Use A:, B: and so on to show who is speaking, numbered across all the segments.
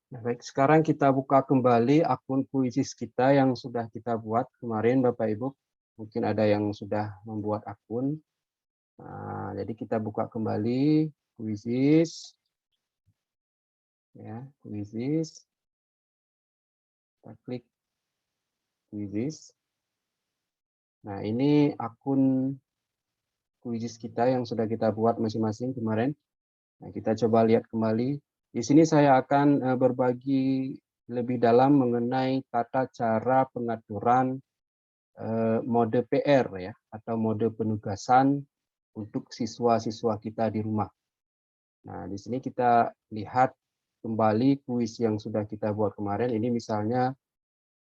A: Nah, baik, sekarang kita buka kembali akun Quizizz kita yang sudah kita buat kemarin, Bapak Ibu. Mungkin ada yang sudah membuat akun. Nah, jadi kita buka kembali Quizizz. Ya, Quizizz. Kita klik Quizizz. Nah, ini akun Quizizz kita yang sudah kita buat masing-masing kemarin. Nah, kita coba lihat kembali. Di sini saya akan berbagi lebih dalam mengenai tata cara pengaturan mode PR ya, atau mode penugasan untuk siswa-siswa kita di rumah. Nah, di sini kita lihat kembali kuis yang sudah kita buat kemarin. Ini misalnya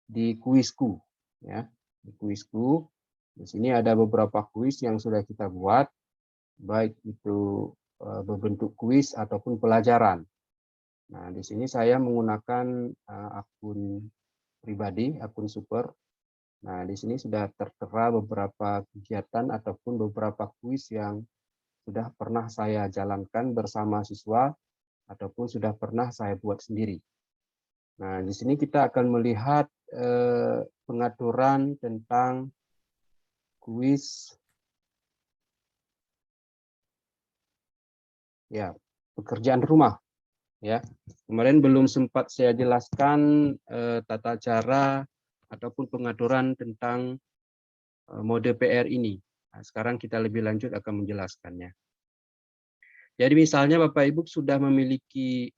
A: di kuisku ya. Di kuisku. Di sini ada beberapa kuis yang sudah kita buat, baik itu berbentuk kuis ataupun pelajaran. Nah, di sini saya menggunakan akun pribadi, akun super. Nah, di sini sudah tertera beberapa kegiatan ataupun beberapa kuis yang sudah pernah saya jalankan bersama siswa ataupun sudah pernah saya buat sendiri. Nah, di sini kita akan melihat pengaturan tentang kuis ya, pekerjaan rumah ya. Kemarin belum sempat saya jelaskan tata cara ataupun pengaturan tentang mode PR ini. Nah, sekarang kita lebih lanjut akan menjelaskannya. Jadi misalnya Bapak Ibu sudah memiliki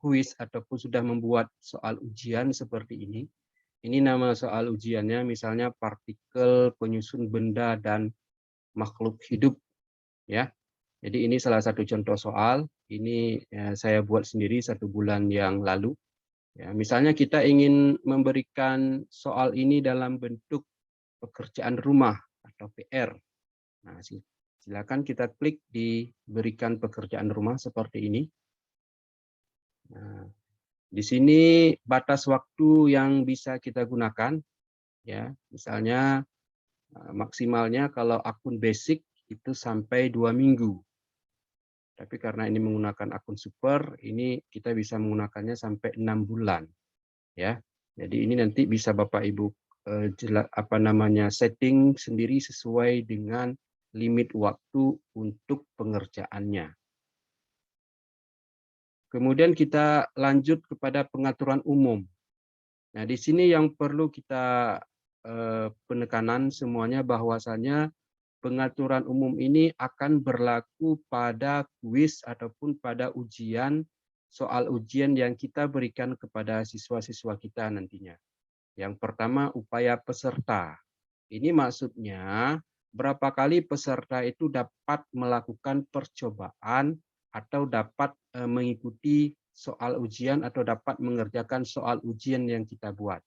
A: kuis ataupun sudah membuat soal ujian seperti ini. Ini nama soal ujiannya misalnya partikel penyusun benda dan makhluk hidup ya. Jadi ini salah satu contoh soal. Ini saya buat sendiri 1 bulan yang lalu. Ya, misalnya kita ingin memberikan soal ini dalam bentuk pekerjaan rumah atau PR. Nah, silakan kita klik di berikan pekerjaan rumah seperti ini. Nah, di sini batas waktu yang bisa kita gunakan, ya, misalnya maksimalnya kalau akun basic itu sampai 2 minggu. Tapi karena ini menggunakan akun super, ini kita bisa menggunakannya sampai 6 bulan. Ya, jadi ini nanti bisa Bapak Ibu setting sendiri sesuai dengan limit waktu untuk pengerjaannya. Kemudian kita lanjut kepada pengaturan umum. Nah, di sini yang perlu kita penekanan semuanya bahwasanya pengaturan umum ini akan berlaku pada kuis ataupun pada ujian, soal ujian yang kita berikan kepada siswa-siswa kita nantinya. Yang pertama, upaya peserta. Ini maksudnya berapa kali peserta itu dapat melakukan percobaan atau dapat mengikuti soal ujian atau dapat mengerjakan soal ujian yang kita buat.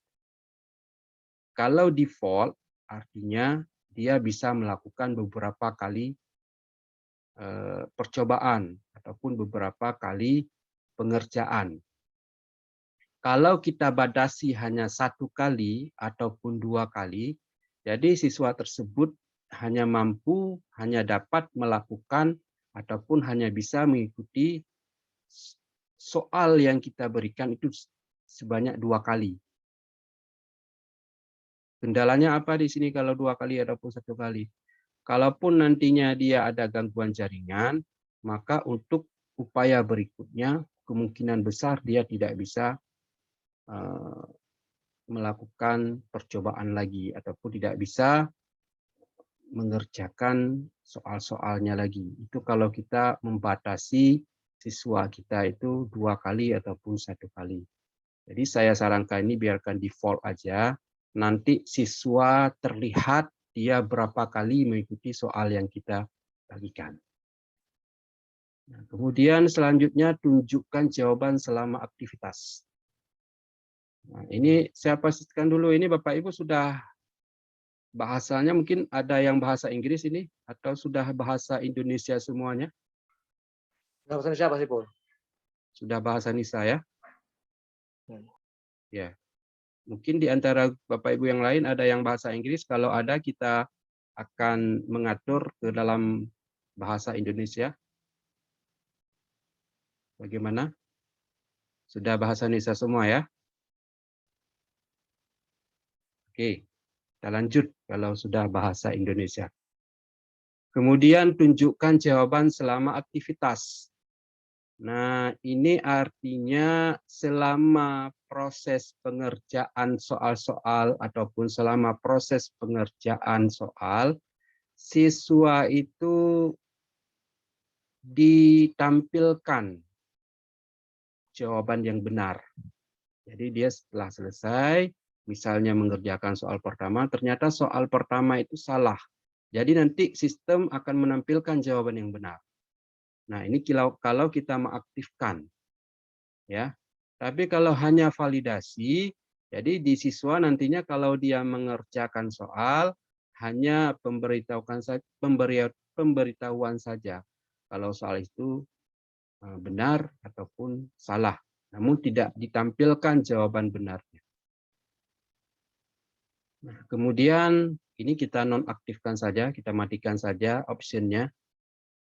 A: Kalau default, artinya dia bisa melakukan beberapa kali percobaan ataupun beberapa kali pengerjaan. Kalau kita batasi hanya 1 kali ataupun 2 kali, jadi siswa tersebut hanya dapat melakukan ataupun hanya bisa mengikuti soal yang kita berikan itu sebanyak 2 kali. Kendalanya apa di sini kalau 2 kali ataupun 1 kali? Kalaupun nantinya dia ada gangguan jaringan, maka untuk upaya berikutnya kemungkinan besar dia tidak bisa melakukan percobaan lagi ataupun tidak bisa mengerjakan soal-soalnya lagi. Itu kalau kita membatasi siswa kita itu 2 kali ataupun 1 kali. Jadi saya sarankan ini biarkan default aja. Nanti siswa terlihat dia berapa kali mengikuti soal yang kita bagikan. Nah, kemudian selanjutnya tunjukkan jawaban selama aktivitas. Nah, ini saya pastikan dulu, ini Bapak Ibu sudah bahasanya mungkin ada yang bahasa Inggris ini atau sudah bahasa Indonesia semuanya?
B: Bahasa Indonesia Pak Sipul.
A: Sudah bahasa Nisa ya?
B: Hmm.
A: Ya. Mungkin di antara Bapak Ibu yang lain ada yang bahasa Inggris, kalau ada kita akan mengatur ke dalam bahasa Indonesia. Bagaimana? Sudah bahasa Indonesia semua ya? Oke, kita lanjut kalau sudah bahasa Indonesia. Kemudian tunjukkan jawaban selama aktivitas. Nah, ini artinya selama proses pengerjaan soal-soal ataupun selama proses pengerjaan soal, siswa itu ditampilkan jawaban yang benar. Jadi dia setelah selesai, misalnya mengerjakan soal pertama, ternyata soal pertama itu salah. Jadi nanti sistem akan menampilkan jawaban yang benar. Nah, ini kalau kita mengaktifkan, ya. Tapi kalau hanya validasi, jadi di siswa nantinya kalau dia mengerjakan soal hanya pemberitahuan saja kalau soal itu benar ataupun salah, namun tidak ditampilkan jawaban benarnya. Nah, kemudian ini kita nonaktifkan saja, kita matikan saja optionnya.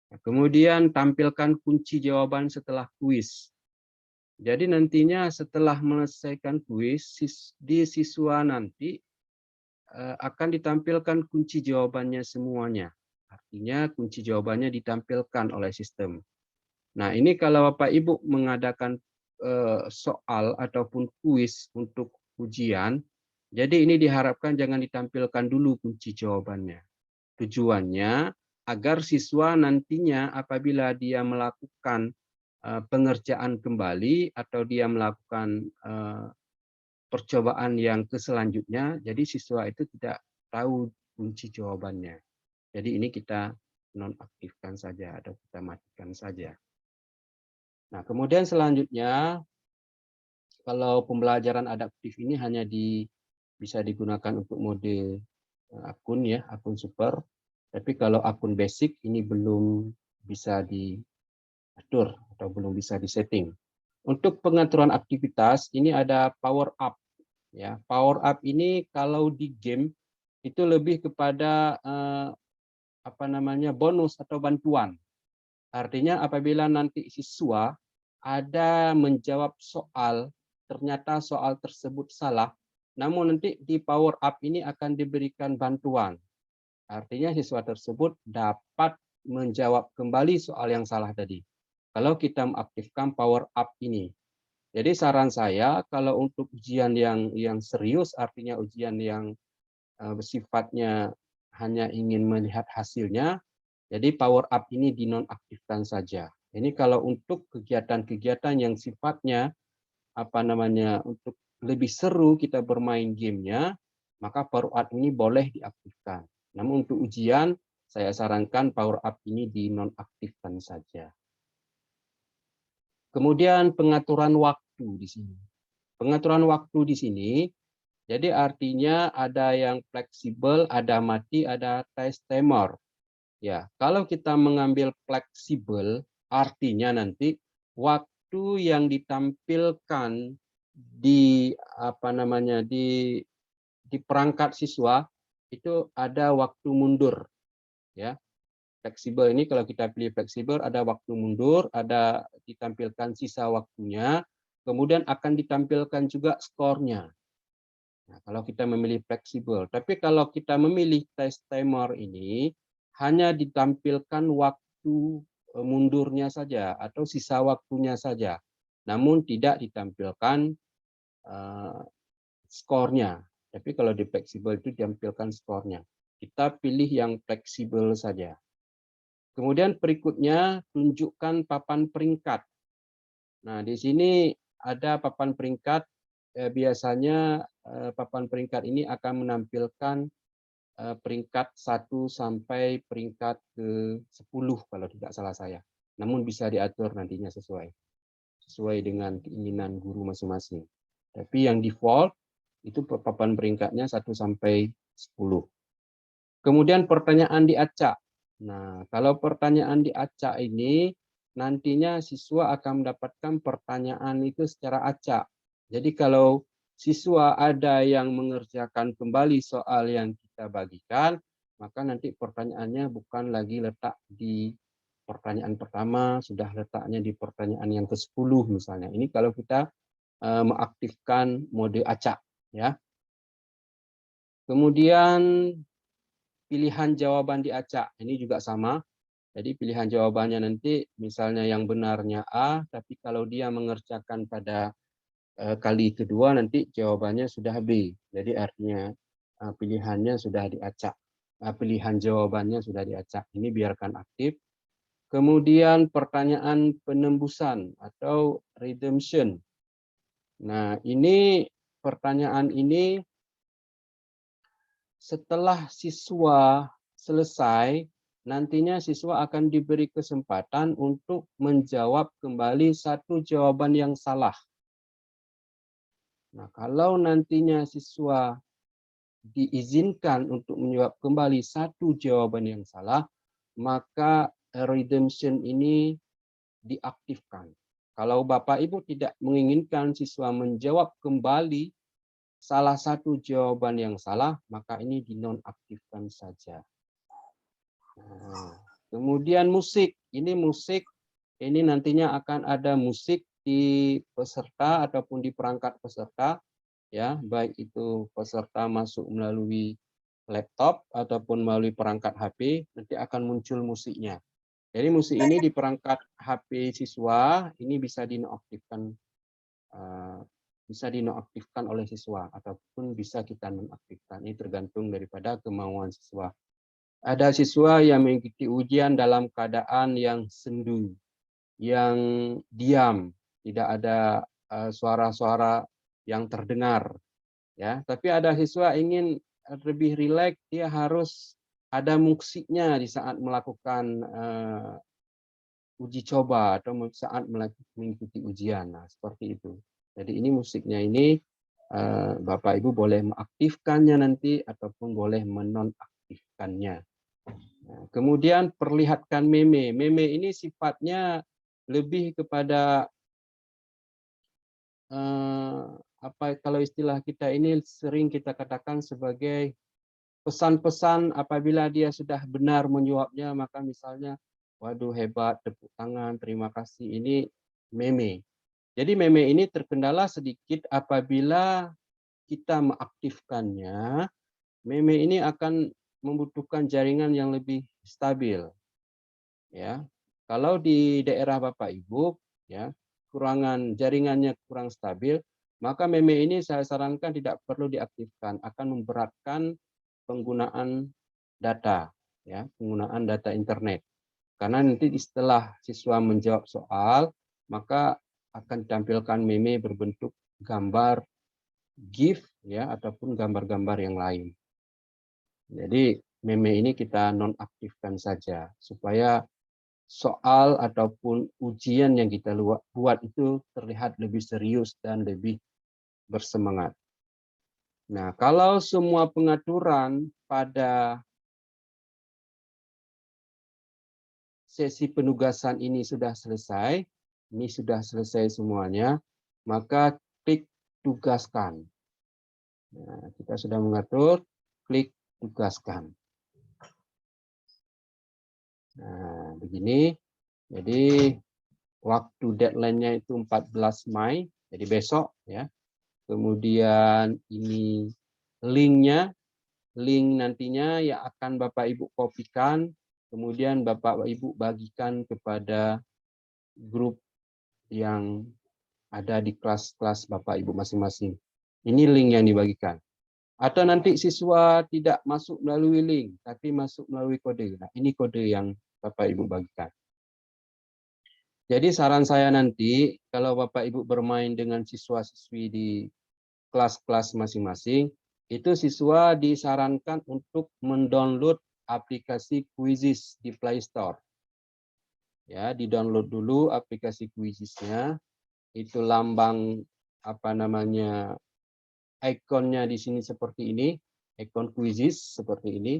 A: Nah, kemudian tampilkan kunci jawaban setelah kuis. Jadi nantinya setelah menyelesaikan kuis, di siswa nanti akan ditampilkan kunci jawabannya semuanya. Artinya kunci jawabannya ditampilkan oleh sistem. Nah, ini kalau Bapak Ibu mengadakan soal ataupun kuis untuk ujian, jadi ini diharapkan jangan ditampilkan dulu kunci jawabannya. Tujuannya agar siswa nantinya apabila dia melakukan pengerjaan kembali atau dia melakukan percobaan yang selanjutnya, jadi siswa itu tidak tahu kunci jawabannya. Jadi ini kita nonaktifkan saja atau kita matikan saja. Nah, kemudian selanjutnya, kalau pembelajaran adaptif ini hanya bisa digunakan untuk mode akun ya, akun super. Tapi kalau akun basic ini belum bisa diatur atau belum bisa disetting. Untuk pengaturan aktivitas ini ada power up. Ya, power up ini kalau di game itu lebih kepada bonus atau bantuan. Artinya apabila nanti siswa ada menjawab soal, ternyata soal tersebut salah, namun nanti di power up ini akan diberikan bantuan. Artinya siswa tersebut dapat menjawab kembali soal yang salah tadi. Kalau kita mengaktifkan power up ini. Jadi saran saya kalau untuk ujian yang serius, artinya ujian yang sifatnya hanya ingin melihat hasilnya, jadi power up ini dinonaktifkan saja. Ini kalau untuk kegiatan-kegiatan yang sifatnya untuk lebih seru kita bermain gamenya, maka power up ini boleh diaktifkan. Namun untuk ujian, saya sarankan power up ini dinonaktifkan saja. Kemudian pengaturan waktu di sini. Pengaturan waktu di sini, jadi artinya ada yang fleksibel, ada mati, ada test timer. Ya, kalau kita mengambil fleksibel, artinya nanti waktu yang ditampilkan di di perangkat siswa itu ada waktu mundur, ya. Fleksibel ini kalau kita pilih fleksibel ada waktu mundur, ada ditampilkan sisa waktunya, kemudian akan ditampilkan juga skornya. Nah, kalau kita memilih fleksibel, tapi kalau kita memilih test timer ini hanya ditampilkan waktu mundurnya saja atau sisa waktunya saja, namun tidak ditampilkan skornya. Tapi kalau di fleksibel itu ditampilkan skornya. Kita pilih yang fleksibel saja. Kemudian berikutnya tunjukkan papan peringkat. Nah, di sini ada papan peringkat. Biasanya papan peringkat ini akan menampilkan peringkat 1 sampai peringkat ke-10 kalau tidak salah saya. Namun bisa diatur nantinya sesuai dengan keinginan guru masing-masing. Tapi yang default itu papan peringkatnya 1 sampai 10. Kemudian pertanyaan diacak. Nah, kalau pertanyaan diacak ini nantinya siswa akan mendapatkan pertanyaan itu secara acak. Jadi kalau siswa ada yang mengerjakan kembali soal yang kita bagikan, maka nanti pertanyaannya bukan lagi letak di pertanyaan pertama sudah letaknya di pertanyaan yang ke-10 misalnya. Ini kalau kita mengaktifkan mode acak, ya. Kemudian pilihan jawaban di acak ini juga sama. Jadi pilihan jawabannya nanti misalnya yang benarnya A, tapi kalau dia mengerjakan pada kali kedua nanti jawabannya sudah B. Jadi artinya pilihannya sudah diacak. Pilihan jawabannya sudah diacak. Ini biarkan aktif. Kemudian pertanyaan penembusan atau redemption. Nah, ini pertanyaan ini setelah siswa selesai, nantinya siswa akan diberi kesempatan untuk menjawab kembali satu jawaban yang salah. Nah, kalau nantinya siswa diizinkan untuk menjawab kembali satu jawaban yang salah, maka redemption ini diaktifkan. Kalau Bapak Ibu tidak menginginkan siswa menjawab kembali salah satu jawaban yang salah, maka ini dinonaktifkan saja. Nah, kemudian musik, ini nantinya akan ada musik di peserta ataupun di perangkat peserta, ya, baik itu peserta masuk melalui laptop ataupun melalui perangkat HP, nanti akan muncul musiknya. Jadi musik ini di perangkat HP siswa ini bisa dinonaktifkan. Bisa dinonaktifkan oleh siswa ataupun bisa kita nonaktifkan. Ini tergantung daripada kemauan siswa. Ada siswa yang mengikuti ujian dalam keadaan yang sendu, yang diam, tidak ada suara-suara yang terdengar, ya. Tapi ada siswa ingin lebih rileks, dia harus ada musiknya di saat melakukan uji coba atau saat mengikuti ujian. Nah, seperti itu. Jadi ini musiknya ini Bapak Ibu boleh mengaktifkannya nanti ataupun boleh menonaktifkannya. Nah, kemudian perlihatkan meme. Meme ini sifatnya lebih kepada apa kalau istilah kita ini sering kita katakan sebagai pesan-pesan apabila dia sudah benar menjawabnya, maka misalnya, waduh hebat, tepuk tangan, terima kasih, ini meme. Jadi meme ini terkendala sedikit apabila kita mengaktifkannya, meme ini akan membutuhkan jaringan yang lebih stabil. Ya, kalau di daerah Bapak Ibu, ya, jaringannya kurang stabil, maka meme ini saya sarankan tidak perlu diaktifkan, akan memberatkan penggunaan data, ya, penggunaan data internet. Karena nanti setelah siswa menjawab soal, maka akan ditampilkan meme berbentuk gambar GIF, ya, ataupun gambar-gambar yang lain. Jadi meme ini kita nonaktifkan saja supaya soal ataupun ujian yang kita buat itu terlihat lebih serius dan lebih bersemangat. Nah, kalau semua pengaturan pada sesi penugasan ini sudah selesai semuanya, maka klik tugaskan. Nah, kita sudah mengatur, klik tugaskan. Nah, begini. Jadi waktu deadline-nya itu 14 Mei, jadi besok, ya. Kemudian ini link nantinya yang akan Bapak Ibu kopikan, kemudian Bapak Ibu bagikan kepada grup yang ada di kelas-kelas Bapak Ibu masing-masing. Ini link yang dibagikan. Atau nanti siswa tidak masuk melalui link, tapi masuk melalui kode. Nah, ini kode yang Bapak Ibu bagikan. Jadi saran saya nanti, kalau Bapak Ibu bermain dengan siswa-siswi di kelas-kelas masing-masing, itu siswa disarankan untuk mendownload aplikasi Quizizz di Play Store. Ya, di-download dulu aplikasi Quizizz-nya. Itu lambang apa namanya? Ikonnya di sini seperti ini, ikon Quizizz seperti ini.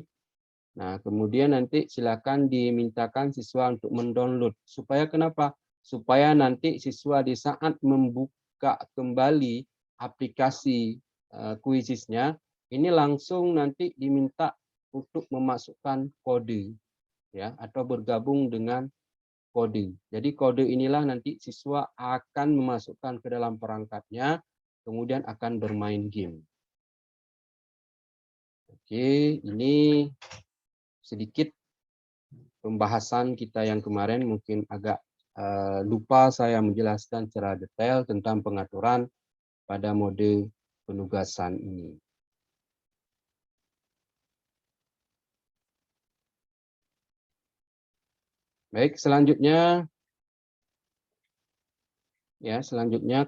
A: Nah, kemudian nanti silakan dimintakan siswa untuk mendownload. Supaya kenapa? Supaya nanti siswa di saat membuka kembali aplikasi Quizizz-nya, ini langsung nanti diminta untuk memasukkan kode, ya, atau bergabung dengan kode. Jadi kode inilah nanti siswa akan memasukkan ke dalam perangkatnya, kemudian akan bermain game. Oke, ini sedikit pembahasan kita yang kemarin, mungkin agak lupa saya menjelaskan secara detail tentang pengaturan pada mode penugasan ini. Baik, selanjutnya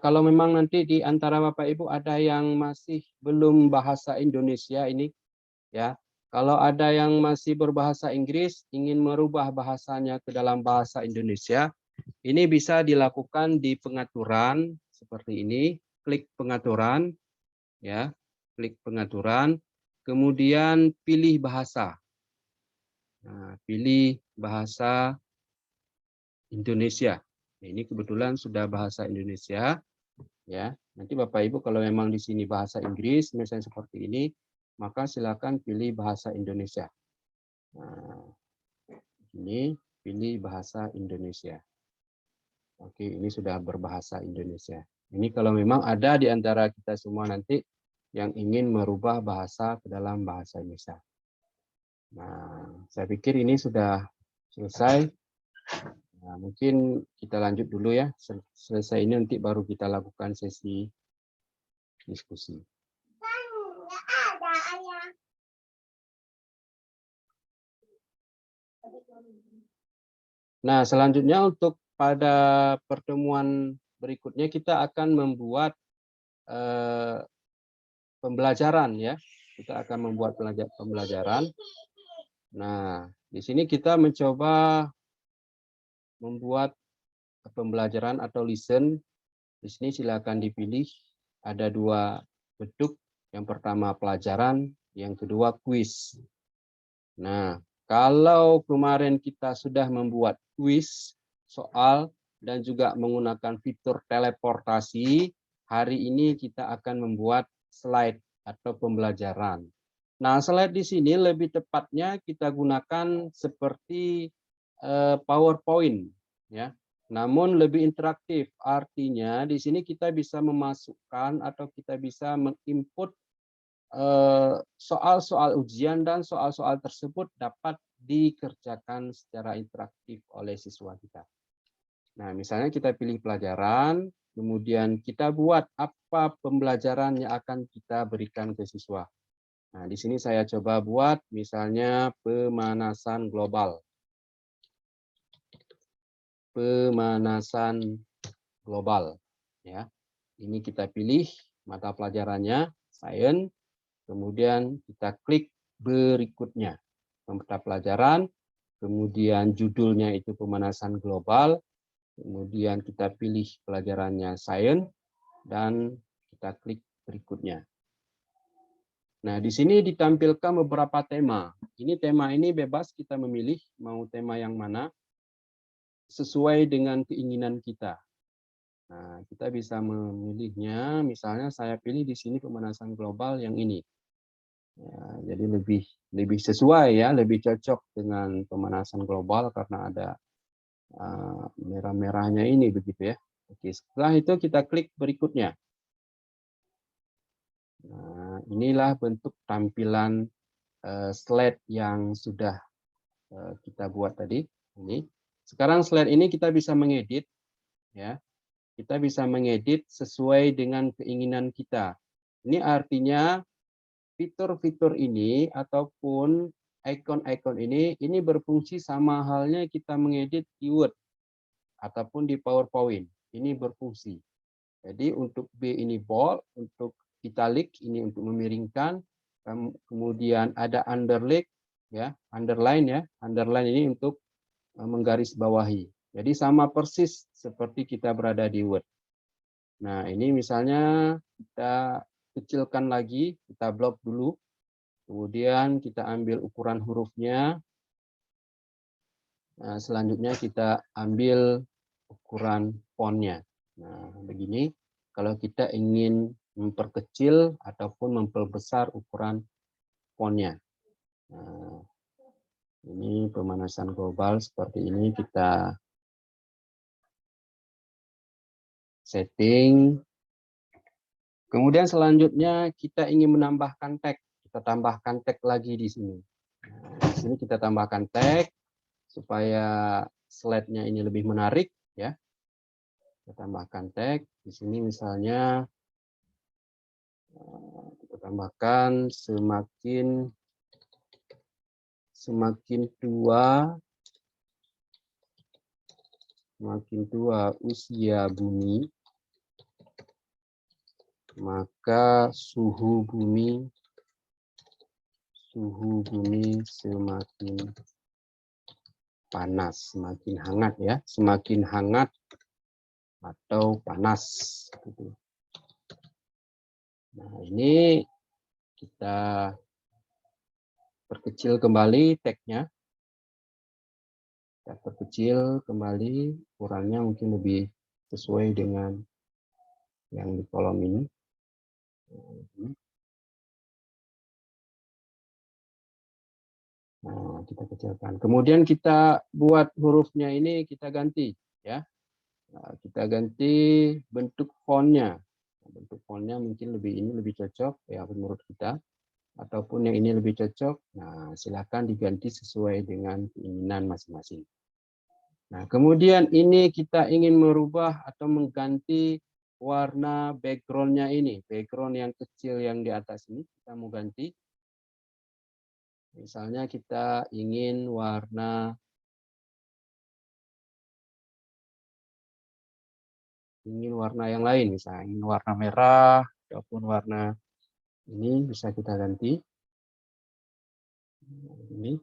A: kalau memang nanti di antara Bapak Ibu ada yang masih belum bahasa Indonesia ini, ya, kalau ada yang masih berbahasa Inggris ingin merubah bahasanya ke dalam bahasa Indonesia, ini bisa dilakukan di pengaturan seperti ini, klik pengaturan, ya, klik pengaturan, kemudian pilih bahasa. Nah, pilih bahasa Indonesia. Ini kebetulan sudah bahasa Indonesia, ya. Nanti Bapak Ibu kalau memang di sini bahasa Inggris, misalnya seperti ini, maka silakan pilih bahasa Indonesia. Nah, ini pilih bahasa Indonesia. Oke, ini sudah berbahasa Indonesia. Ini kalau memang ada di antara kita semua nanti yang ingin merubah bahasa ke dalam bahasa Indonesia. Nah, saya pikir ini sudah selesai. Nah, mungkin kita lanjut dulu ya. Selesai ini nanti baru kita lakukan sesi diskusi. Nah, selanjutnya untuk pada pertemuan berikutnya kita akan membuat pembelajaran ya. Kita akan membuat pembelajaran. Nah, di sini kita mencoba membuat pembelajaran atau lesson. Di sini silakan dipilih. Ada dua bentuk. Yang pertama pelajaran, yang kedua kuis. Nah, kalau kemarin kita sudah membuat kuis, soal, dan juga menggunakan fitur teleportasi, hari ini kita akan membuat slide atau pembelajaran. Nah, slide di sini lebih tepatnya kita gunakan seperti PowerPoint, ya. Namun lebih interaktif, artinya di sini kita bisa memasukkan atau kita bisa menginput soal-soal ujian dan soal-soal tersebut dapat dikerjakan secara interaktif oleh siswa kita. Nah, misalnya kita pilih pelajaran, kemudian kita buat apa pembelajaran yang akan kita berikan ke siswa. Nah, di sini saya coba buat misalnya pemanasan global. Pemanasan global, ya. Ini kita pilih mata pelajarannya, sains. Kemudian kita klik berikutnya, mata pelajaran, kemudian judulnya itu pemanasan global, kemudian kita pilih pelajarannya sains, dan kita klik berikutnya. Nah, di sini ditampilkan beberapa tema. Tema ini bebas kita memilih mau tema yang mana, sesuai dengan keinginan kita. Nah, kita bisa memilihnya, misalnya saya pilih di sini pemanasan global yang ini. Ya, jadi lebih sesuai ya, lebih cocok dengan pemanasan global karena ada merah-merahnya ini begitu ya. Oke, setelah itu kita klik berikutnya. Nah, inilah bentuk tampilan slide yang sudah kita buat tadi. Ini. Sekarang slide ini kita bisa mengedit, ya. Kita bisa mengedit sesuai dengan keinginan kita. Ini artinya fitur-fitur ini ataupun icon-icon ini berfungsi sama halnya kita mengedit di Word ataupun di PowerPoint. Ini berfungsi. Jadi untuk B ini bold, untuk italic ini untuk memiringkan, kemudian ada underline ya, underline ini untuk menggarisbawahi. Jadi sama persis seperti kita berada di Word. Nah, ini misalnya kita kecilkan lagi, kita blok dulu. Kemudian kita ambil ukuran hurufnya. Nah, selanjutnya kita ambil ukuran fontnya. Nah, begini. Kalau kita ingin memperkecil ataupun memperbesar ukuran fontnya. Nah, ini pemanasan global seperti ini kita setting. Kemudian selanjutnya kita ingin menambahkan tag. Kita tambahkan tag lagi di sini. Nah, di sini kita tambahkan tag supaya slide-nya ini lebih menarik, ya. Kita tambahkan tag di sini misalnya kita tambahkan semakin tua usia bumi, maka suhu bumi semakin panas, semakin hangat, ya, semakin hangat atau panas. Gitu. Nah, ini kita perkecil kembali tag-nya. Kita perkecil kembali, ukurannya mungkin lebih sesuai dengan yang di kolom ini. Nah, kita kecilkan. Kemudian kita buat hurufnya ini kita ganti, ya. Nah, kita ganti bentuk fontnya. Bentuk fontnya mungkin lebih cocok ya menurut kita, ataupun yang ini lebih cocok. Nah, silakan diganti sesuai dengan keinginan masing-masing. Nah, kemudian ini kita ingin merubah atau mengganti warna background-nya ini, background yang kecil yang di atas ini kita mau ganti. Misalnya kita ingin warna yang lain, misalnya ingin warna merah ataupun warna ini bisa kita ganti. Ini.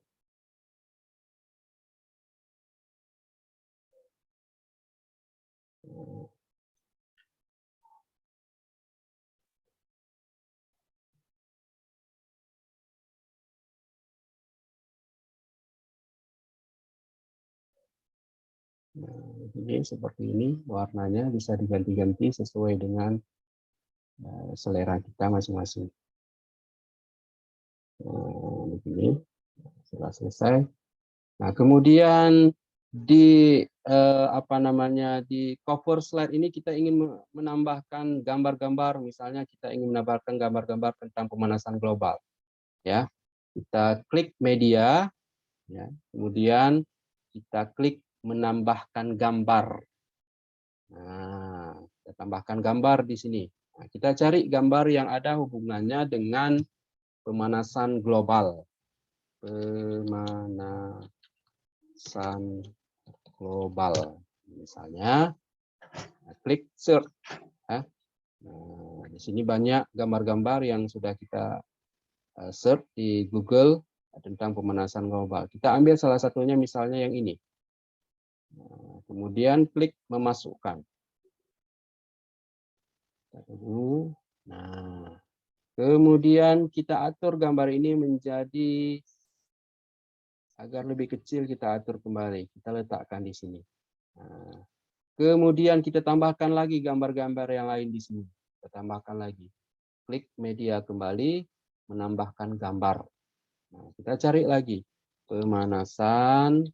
A: Nah, ini seperti ini warnanya bisa diganti-ganti sesuai dengan selera kita masing-masing. Begini, setelah selesai. Nah, kemudian di di cover slide ini kita ingin menambahkan gambar-gambar, misalnya kita ingin menambahkan gambar-gambar tentang pemanasan global, ya. Kita klik media, ya. Kemudian kita klik menambahkan gambar. Nah, kita tambahkan gambar di sini. Nah, kita cari gambar yang ada hubungannya dengan pemanasan global. Pemanasan global. Misalnya, klik search. Nah, di sini banyak gambar-gambar yang sudah kita search di Google tentang pemanasan global. Kita ambil salah satunya misalnya yang ini. Kemudian klik memasukkan. Nah, kemudian kita atur gambar ini menjadi agar lebih kecil, kita atur kembali. Kita letakkan di sini. Nah, kemudian kita tambahkan lagi gambar-gambar yang lain di sini. Kita tambahkan lagi. Klik media kembali, menambahkan gambar. Nah, kita cari lagi pemanasan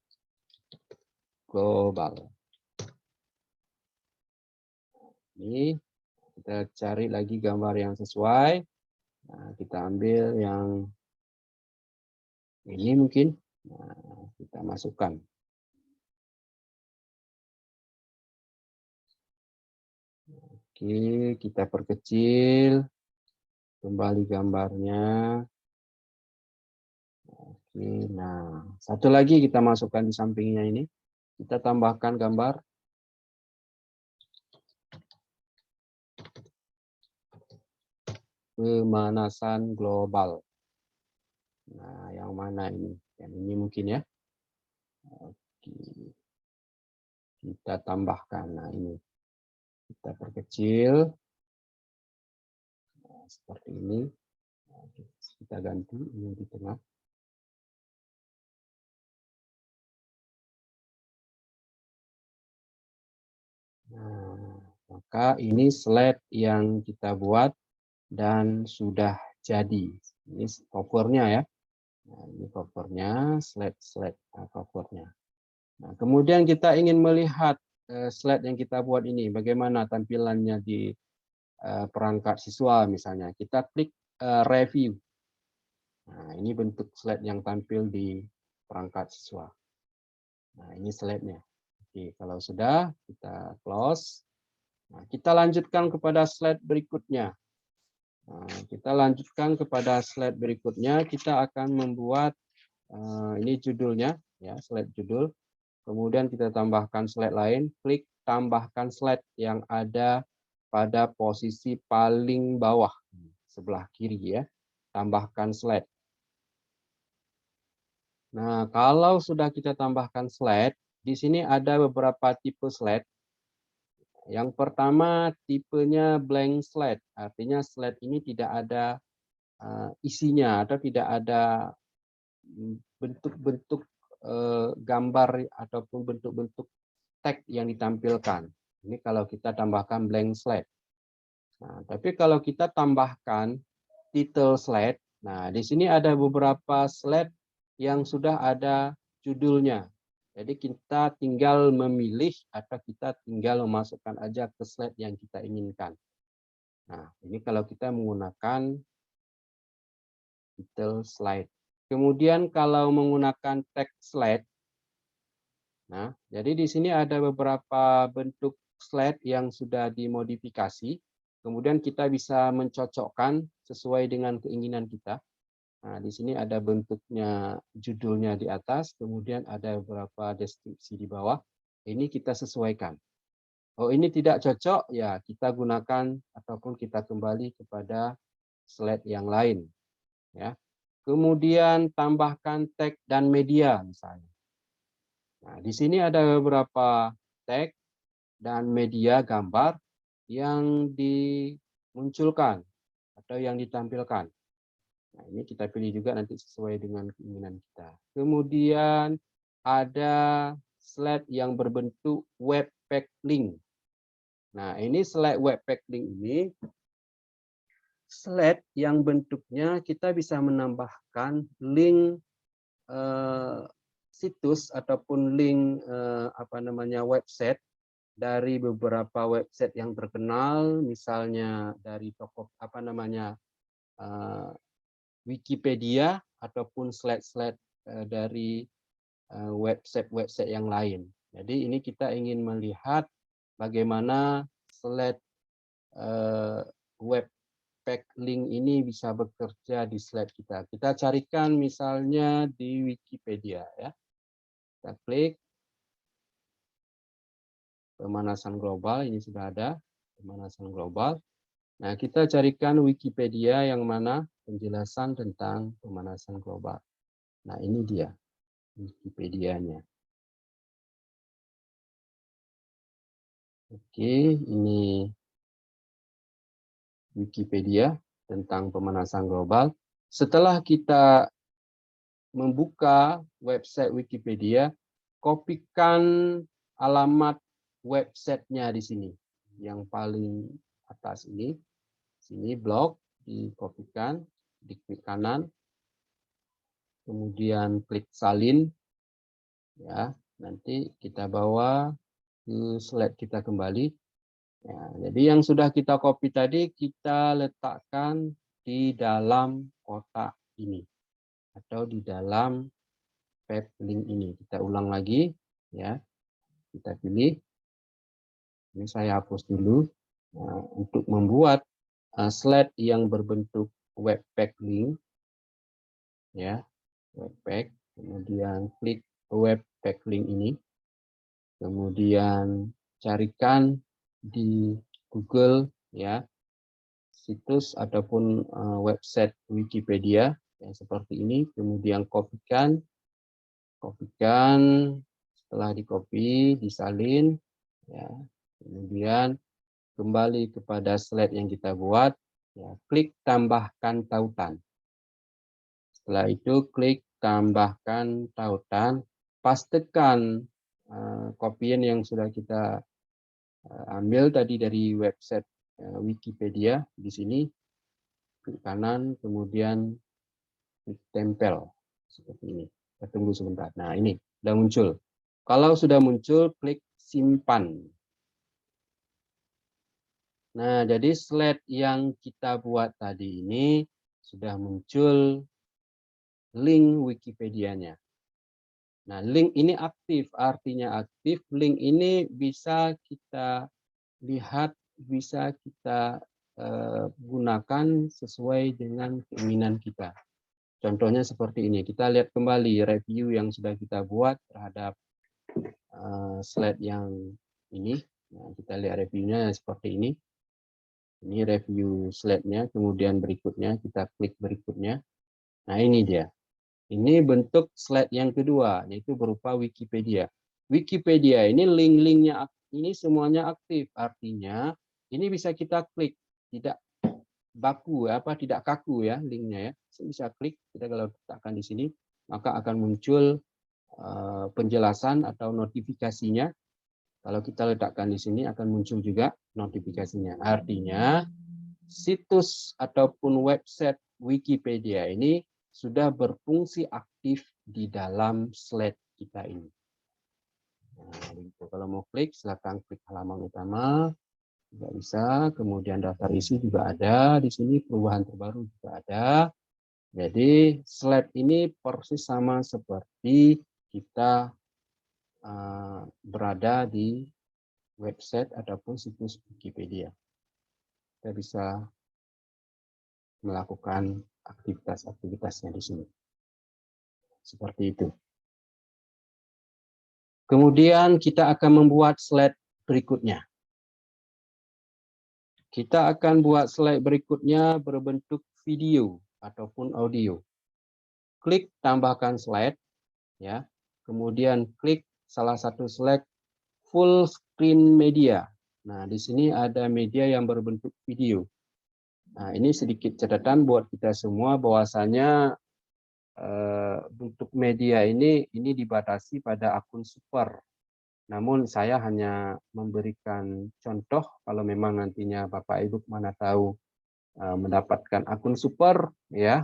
A: global. Ini kita cari lagi gambar yang sesuai. Nah, kita ambil yang ini mungkin. Nah, kita masukkan. Oke, kita perkecil kembali gambarnya. Oke, nah satu lagi kita masukkan di sampingnya ini. Kita tambahkan gambar. Pemanasan global. Nah, yang mana ini? Yang ini mungkin ya. Oke. Kita tambahkan. Nah, ini. Kita perkecil. Nah, seperti ini. Kita ganti ini di tengah. Nah, maka ini slide yang kita buat dan sudah jadi. Ini covernya ya. Nah, ini covernya, slide covernya. Nah, kemudian kita ingin melihat slide yang kita buat ini, bagaimana tampilannya di perangkat siswa misalnya. Kita klik review. Nah, ini bentuk slide yang tampil di perangkat siswa. Nah, ini slide-nya. Oke, kalau sudah, kita close. Nah, kita lanjutkan kepada slide berikutnya. Nah, kita lanjutkan kepada slide berikutnya. Kita akan membuat ini judulnya, ya, slide judul. Kemudian kita tambahkan slide lain. Klik tambahkan slide yang ada pada posisi paling bawah sebelah kiri, ya. Tambahkan slide. Nah, kalau sudah kita tambahkan slide, di sini ada beberapa tipe slide. Yang pertama tipenya blank slide, artinya slide ini tidak ada isinya atau tidak ada bentuk-bentuk gambar ataupun bentuk-bentuk teks yang ditampilkan. Ini kalau kita tambahkan blank slide. Nah, tapi kalau kita tambahkan title slide, nah di sini ada beberapa slide yang sudah ada judulnya. Jadi kita tinggal memilih atau kita tinggal memasukkan aja ke slide yang kita inginkan. Nah, ini kalau kita menggunakan title slide. Kemudian kalau menggunakan text slide, nah, jadi di sini ada beberapa bentuk slide yang sudah dimodifikasi. Kemudian kita bisa mencocokkan sesuai dengan keinginan kita. Nah, di sini ada bentuknya, judulnya di atas, kemudian ada beberapa deskripsi di bawah. Ini kita sesuaikan. Oh, ini tidak cocok, ya kita gunakan ataupun kita kembali kepada slide yang lain. Ya. Kemudian tambahkan tag dan media misalnya. Nah, di sini ada beberapa tag dan media gambar yang dimunculkan atau yang ditampilkan. Nah, ini kita pilih juga nanti sesuai dengan keinginan kita. Kemudian ada slide yang berbentuk webpack link. Nah, ini slide webpack link ini slide yang bentuknya kita bisa menambahkan link situs ataupun link website dari beberapa website yang terkenal, misalnya dari toko Wikipedia ataupun slide-slide dari website-website yang lain. Jadi ini kita ingin melihat bagaimana slide webpack link ini bisa bekerja di slide kita. Kita carikan misalnya di Wikipedia, ya. Kita klik pemanasan global, ini sudah ada pemanasan global. Nah, kita carikan Wikipedia yang mana penjelasan tentang pemanasan global. Nah, ini dia Wikipedia-nya. Oke, ini Wikipedia tentang pemanasan global. Setelah kita membuka website Wikipedia, kopikan alamat websitenya di sini. Yang paling atas ini. Sini blog, dikopikan, diklik kanan. Kemudian klik salin. Ya, nanti kita bawa ke slide kita kembali. Ya, jadi yang sudah kita copy tadi kita letakkan di dalam kotak ini atau di dalam tab link ini. Kita ulang lagi, ya. Kita pilih. Ini saya hapus dulu. Nah, untuk membuat slide yang berbentuk webpack link, ya, webpack. Kemudian klik webpack link ini. Kemudian carikan di Google, ya, situs ataupun website Wikipedia yang seperti ini. Kemudian kopikan, setelah dikopi, disalin, ya. Kemudian kembali kepada slide yang kita buat, ya, klik tambahkan tautan. Setelah itu klik tambahkan tautan, pastikan kopian yang sudah kita ambil tadi dari website Wikipedia di sini, klik kanan, kemudian klik tempel seperti ini. Kita tunggu sebentar. Nah, ini sudah muncul. Kalau sudah muncul, klik simpan. Nah, jadi slide yang kita buat tadi ini sudah muncul link Wikipedia-nya. Nah, link ini aktif, artinya aktif. Link ini bisa kita lihat, bisa kita gunakan sesuai dengan keinginan kita. Contohnya seperti ini. Kita lihat kembali review yang sudah kita buat terhadap slide yang ini. Nah, kita lihat reviewnya seperti ini. Ini review slide-nya, kemudian berikutnya kita klik berikutnya. Nah, ini dia. Ini bentuk slide yang kedua, yaitu berupa Wikipedia. Wikipedia ini link-linknya ini semuanya aktif, artinya ini bisa kita klik, tidak baku, tidak kaku ya linknya ya. Bisa klik, kita kalau letakkan di sini, maka akan muncul penjelasan atau notifikasinya. Kalau kita letakkan di sini akan muncul juga notifikasinya. Artinya situs ataupun website Wikipedia ini sudah berfungsi aktif di dalam slide kita ini. Nah, gitu. Kalau mau klik, silakan klik halaman utama. Tidak bisa. Kemudian daftar isi juga ada di sini. Perubahan terbaru juga ada. Jadi slide ini persis sama seperti kita berada di website ataupun situs Wikipedia. Kita bisa melakukan aktivitas-aktivitasnya di sini. Seperti itu. Kemudian kita akan membuat slide berikutnya. Kita akan buat slide berikutnya berbentuk video ataupun audio. Klik tambahkan slide, ya. Kemudian klik salah satu slide full screen media. Nah, di sini ada media yang berbentuk video. Nah, ini sedikit catatan buat kita semua bahwasanya bentuk media ini dibatasi pada akun super. Namun saya hanya memberikan contoh kalau memang nantinya Bapak Ibu mana tahu mendapatkan akun super ya,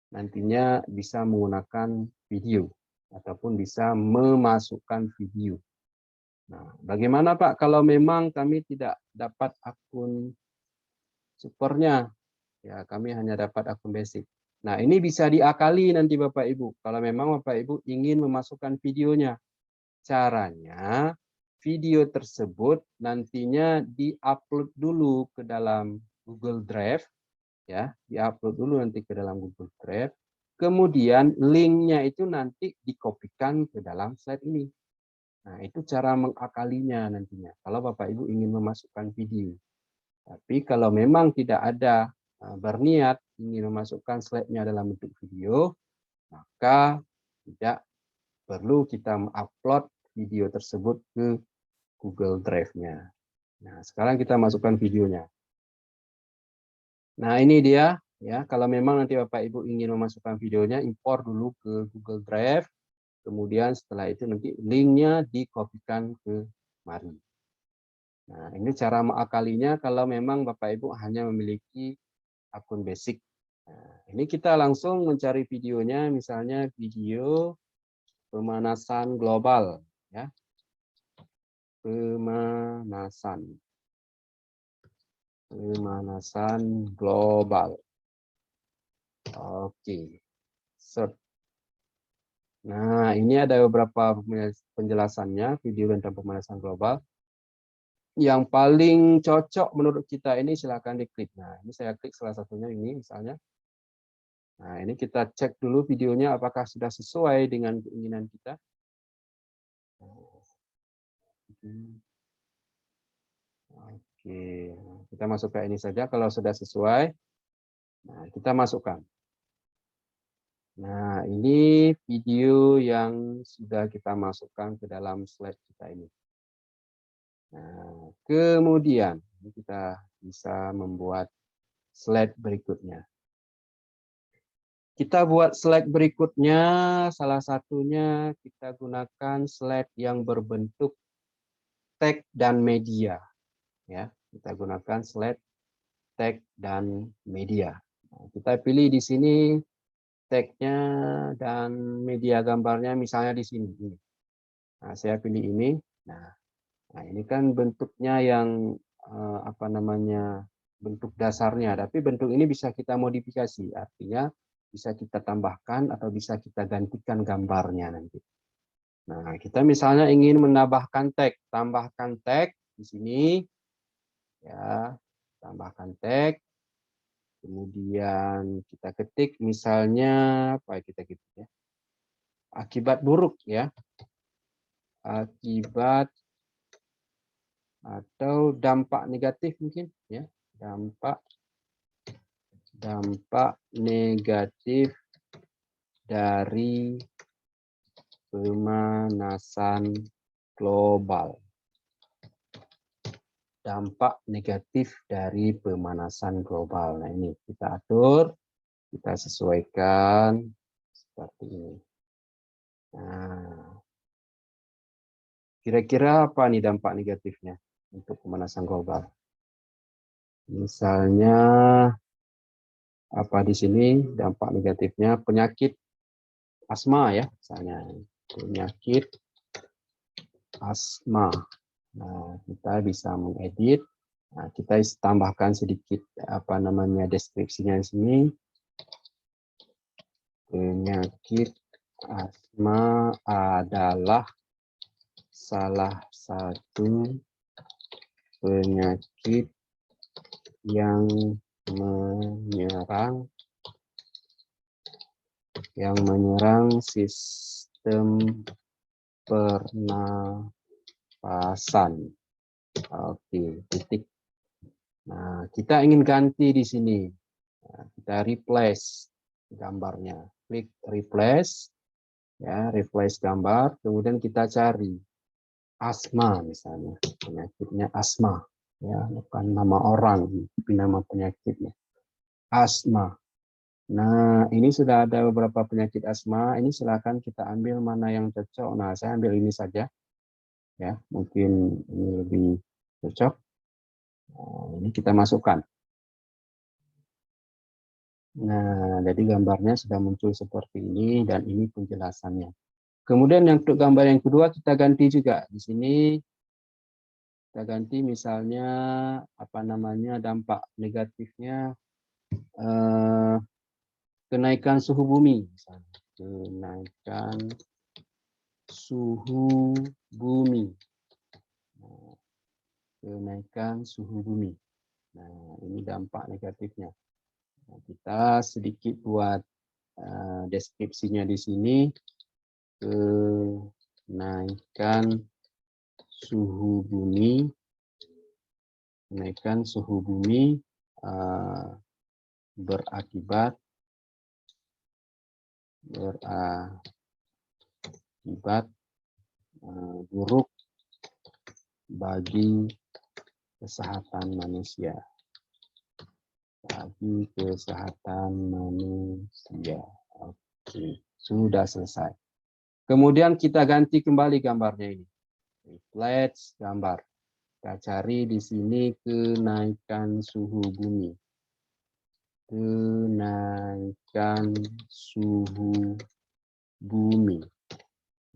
A: nantinya bisa menggunakan video ataupun bisa memasukkan video. Nah, bagaimana Pak kalau memang kami tidak dapat akun supernya? Ya, kami hanya dapat akun basic. Nah, ini bisa diakali nanti Bapak Ibu. Kalau memang Bapak Ibu ingin memasukkan videonya. Caranya, video tersebut nantinya di-upload dulu ke dalam Google Drive. Ya, di-upload dulu nanti ke dalam Google Drive. Kemudian linknya itu nanti dikopikan ke dalam slide ini. Nah, itu cara mengakalinya nantinya. Kalau Bapak Ibu ingin memasukkan video. Tapi kalau memang tidak ada berniat ingin memasukkan slide-nya dalam bentuk video, maka tidak perlu kita mengupload video tersebut ke Google Drive-nya. Nah, sekarang kita masukkan videonya. Nah, ini dia ya. Kalau memang nanti Bapak Ibu ingin memasukkan videonya, impor dulu ke Google Drive. Kemudian setelah itu nanti linknya dikopikan ke mari. Nah, ini cara mengakalinya kalau memang Bapak Ibu hanya memiliki akun basic. Nah, ini kita langsung mencari videonya, misalnya video pemanasan global, ya, pemanasan global. Oke, search. Nah, ini ada beberapa penjelasannya video tentang pemanasan global. Yang paling cocok menurut kita ini silakan diklik. Nah, ini saya klik salah satunya ini misalnya. Nah, ini kita cek dulu videonya apakah sudah sesuai dengan keinginan kita. Oke, kita masuk ke ini saja kalau sudah sesuai. Nah, kita masukkan. Nah, ini video yang sudah kita masukkan ke dalam slide kita ini. Nah, kemudian kita bisa membuat slide berikutnya. Kita buat slide berikutnya, salah satunya kita gunakan slide yang berbentuk tag dan media. Ya, kita gunakan slide tag dan media. Nah, kita pilih di sini tag-nya dan media gambarnya misalnya di sini. Nah, saya pilih ini. Nah, Nah, ini kan bentuknya yang apa namanya, bentuk dasarnya, tapi bentuk ini bisa kita modifikasi, artinya bisa kita tambahkan atau bisa kita gantikan gambarnya nanti. Nah, kita misalnya ingin menambahkan tag, tambahkan tag di sini, ya, tambahkan tag, kemudian kita ketik misalnya apa kita ketik ya, akibat buruk ya, akibat atau dampak negatif mungkin ya, dampak negatif dari pemanasan global. Dampak negatif dari pemanasan global. Nah, ini kita atur, kita sesuaikan seperti ini. Nah, kira-kira apa nih dampak negatifnya untuk pemanasan global? Misalnya apa di sini dampak negatifnya, penyakit asma ya, misalnya penyakit asma. Nah, kita bisa mengedit. Nah, kita tambahkan sedikit apa namanya deskripsinya di sini. Penyakit asma adalah salah satu penyakit yang menyerang sistem pernapasan. Oke, titik. Nah, kita ingin ganti di sini. Nah, kita replace gambarnya. Klik replace, ya, replace gambar. Kemudian kita cari asma misalnya, penyakitnya asma, ya, bukan nama orang, tapi nama penyakitnya. Asma. Nah, ini sudah ada beberapa penyakit asma. Ini silakan kita ambil mana yang cocok. Nah, saya ambil ini saja, ya, mungkin ini lebih cocok. Nah, ini kita masukkan. Nah, jadi gambarnya sudah muncul seperti ini dan ini penjelasannya. Kemudian yang untuk gambar yang kedua kita ganti juga. Di sini kita ganti misalnya apa namanya dampak negatifnya kenaikan suhu bumi, misalnya. Kenaikan suhu bumi. Kenaikan suhu bumi. Nah, ini dampak negatifnya. Nah, kita sedikit buat deskripsinya di sini. Kenaikan suhu bumi, berakibat buruk bagi kesehatan manusia. Oke, sudah selesai. Kemudian kita ganti kembali gambarnya ini. Replace gambar. Kita cari di sini kenaikan suhu bumi. Kenaikan suhu bumi.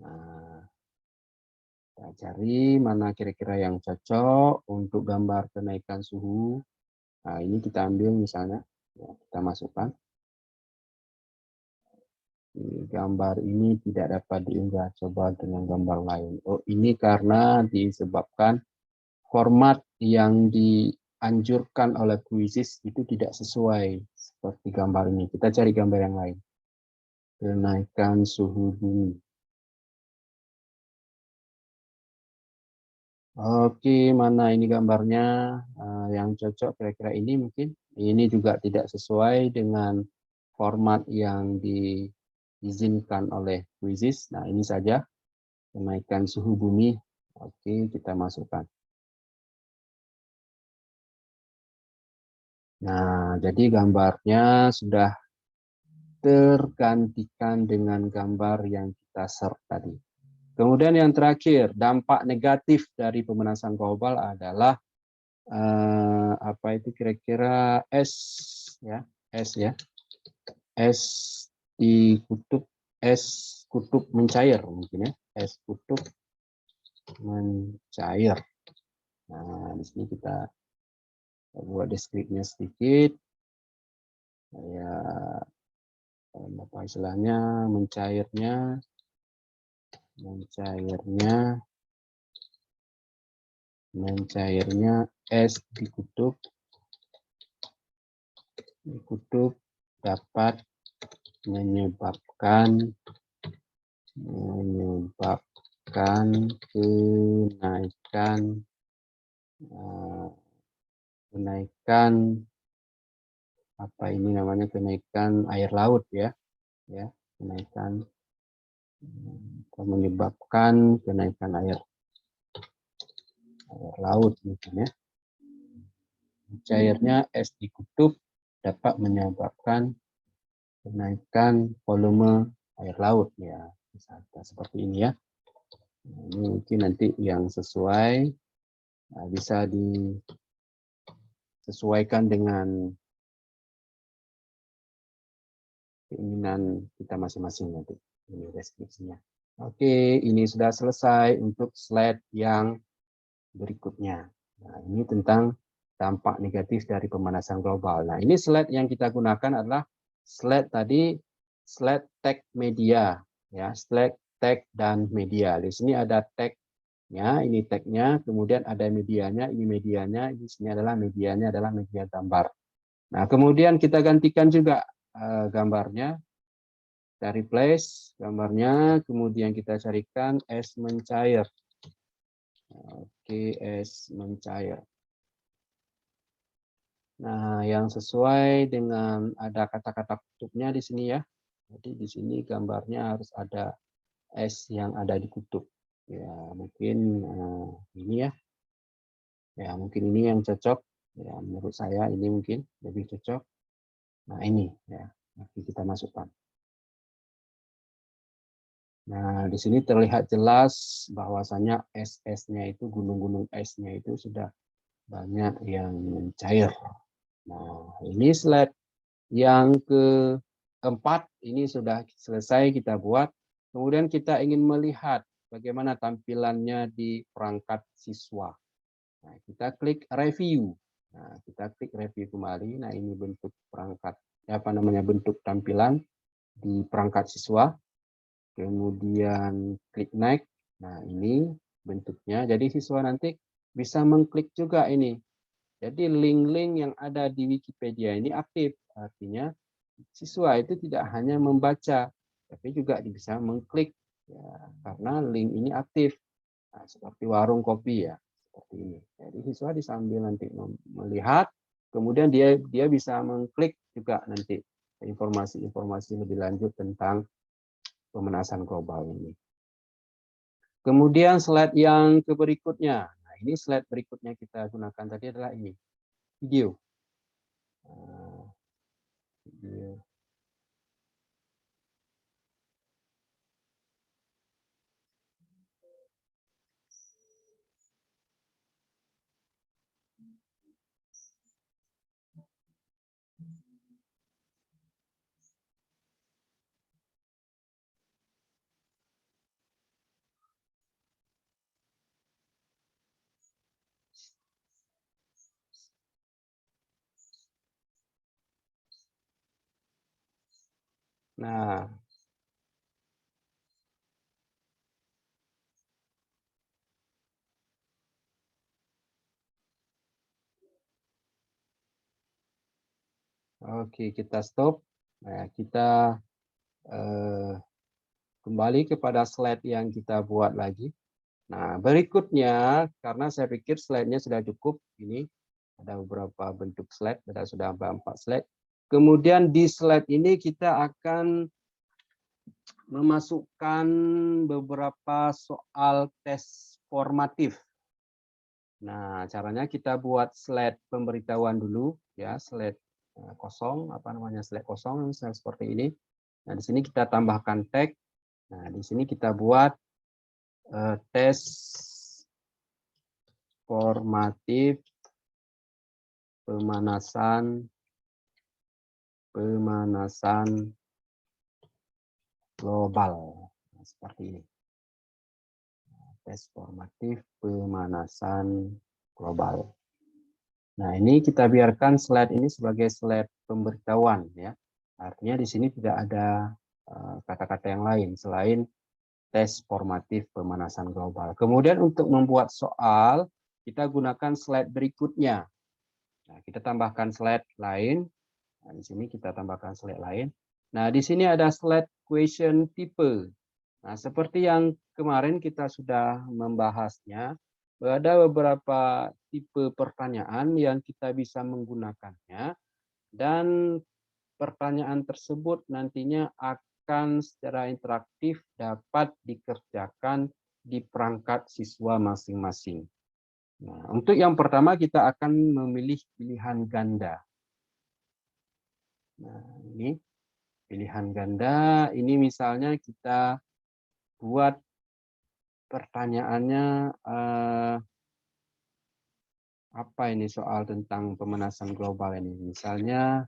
A: Nah, kita cari mana kira-kira yang cocok untuk gambar kenaikan suhu. Nah, ini kita ambil misalnya, ya, kita masukkan. Gambar ini tidak dapat diunggah, coba dengan gambar lain. Oh, ini karena disebabkan format yang dianjurkan oleh Quizzes itu tidak sesuai seperti gambar ini. Kita cari gambar yang lain. Kenaikan suhu bumi. Oke, mana ini gambarnya yang cocok kira-kira ini mungkin. Ini juga tidak sesuai dengan format yang diizinkan oleh Quizzes. Nah, ini saja kenaikan suhu bumi. Oke, kita masukkan. Nah, jadi gambarnya sudah tergantikan dengan gambar yang kita search tadi. Kemudian yang terakhir, dampak negatif dari pemanasan global adalah apa itu kira-kira es ya, es di kutub, es kutub mencair mungkin ya, es kutub mencair. Nah, di sini kita buat deskripsinya sedikit. Ya, apa istilahnya, mencairnya es di kutub dapat menyebabkan kenaikan apa ini namanya, kenaikan air laut ya, kenaikan menyebabkan kenaikan air laut mungkin ya. Cairnya es di kutub dapat menyebabkan kenaikan volume air laut ya, misalnya seperti ini ya. Ini mungkin nanti yang sesuai, bisa disesuaikan dengan keinginan kita masing-masing nanti. Ini deskripsinya. Oke, ini sudah selesai untuk slide yang berikutnya. Nah, ini tentang dampak negatif dari pemanasan global. Nah, ini slide yang kita gunakan adalah slide tadi, slide tag media, ya, slide tag dan media. Di sini ada tagnya, ini tagnya, kemudian ada medianya, ini medianya, di sini adalah medianya, adalah media gambar. Nah, kemudian kita gantikan juga gambarnya, kita replace gambarnya, kemudian kita carikan es mencair. Oke, es mencair. Nah, yang sesuai dengan ada kata-kata kutubnya di sini ya. Jadi di sini gambarnya harus ada es yang ada di kutub. Ya, mungkin ini ya. Ya, mungkin ini yang cocok. Ya, menurut saya ini mungkin lebih cocok. Nah, ini ya. Nanti kita masukkan. Nah, di sini terlihat jelas bahwasanya es-esnya itu, gunung-gunung esnya itu sudah banyak yang mencair. Nah, ini slide yang keempat ini sudah selesai kita buat. Kemudian kita ingin melihat bagaimana tampilannya di perangkat siswa. Nah, kita klik review. Nah, kita klik review kembali. Nah, ini bentuk perangkat, apa namanya, bentuk tampilan di perangkat siswa. Kemudian klik next. Nah, ini bentuknya. Jadi siswa nanti bisa mengklik juga ini. Jadi link-link yang ada di Wikipedia ini aktif. Artinya siswa itu tidak hanya membaca, tapi juga bisa mengklik. Ya, karena link ini aktif. Nah, seperti warung kopi ya. Seperti ini. Jadi siswa disambil nanti melihat, kemudian dia bisa mengklik juga nanti informasi-informasi lebih lanjut tentang pemanasan global ini. Kemudian slide yang berikutnya. Nah, ini slide berikutnya kita gunakan tadi adalah ini, video. Video. Nah, oke, kita stop. Nah, kita kembali kepada slide yang kita buat lagi. Nah, berikutnya, karena saya pikir slide-nya sudah cukup, ini ada beberapa bentuk slide, sudah 4 slide. Kemudian di slide ini kita akan memasukkan beberapa soal tes formatif. Nah, caranya kita buat slide pemberitahuan dulu, ya, slide kosong, apa namanya, slide kosong, slide seperti ini. Nah, di sini kita tambahkan tag. Nah, di sini kita buat tes formatif pemanasan global. Nah, seperti ini. tes formatif pemanasan global. Nah, ini kita biarkan slide ini sebagai slide pemberitahuan ya. Artinya di sini tidak ada kata-kata yang lain selain tes formatif pemanasan global. Kemudian untuk membuat soal, kita gunakan slide berikutnya. Nah, kita tambahkan slide lain. Nah, di sini kita tambahkan slide lain. Nah, di sini ada slide question type. Nah, seperti yang kemarin kita sudah membahasnya, ada beberapa tipe pertanyaan yang kita bisa menggunakannya, dan pertanyaan tersebut nantinya akan secara interaktif dapat dikerjakan di perangkat siswa masing-masing. Nah, untuk yang pertama kita akan memilih pilihan ganda. Nah, ini pilihan ganda, ini misalnya kita buat pertanyaannya apa ini soal tentang pemanasan global ini. Misalnya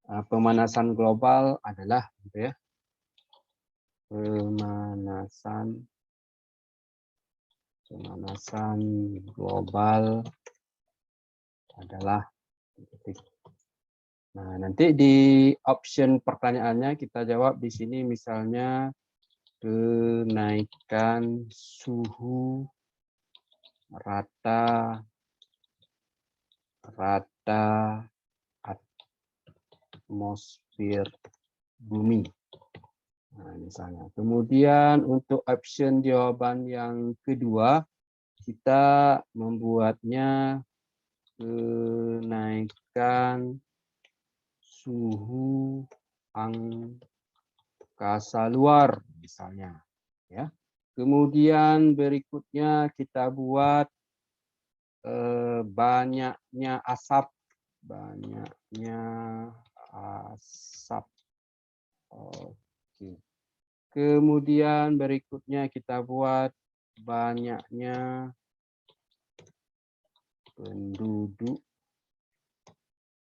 A: pemanasan global adalah gitu ya. Pemanasan global adalah titik. Nah, nanti di option pertanyaannya kita jawab di sini misalnya kenaikan suhu rata atmosfer bumi. Nah, misalnya. Kemudian untuk option jawaban yang kedua, kita membuatnya kenaikan suhu angkasa luar, misalnya. Ya. Kemudian berikutnya kita buat banyaknya asap. Oke. Kemudian berikutnya kita buat banyaknya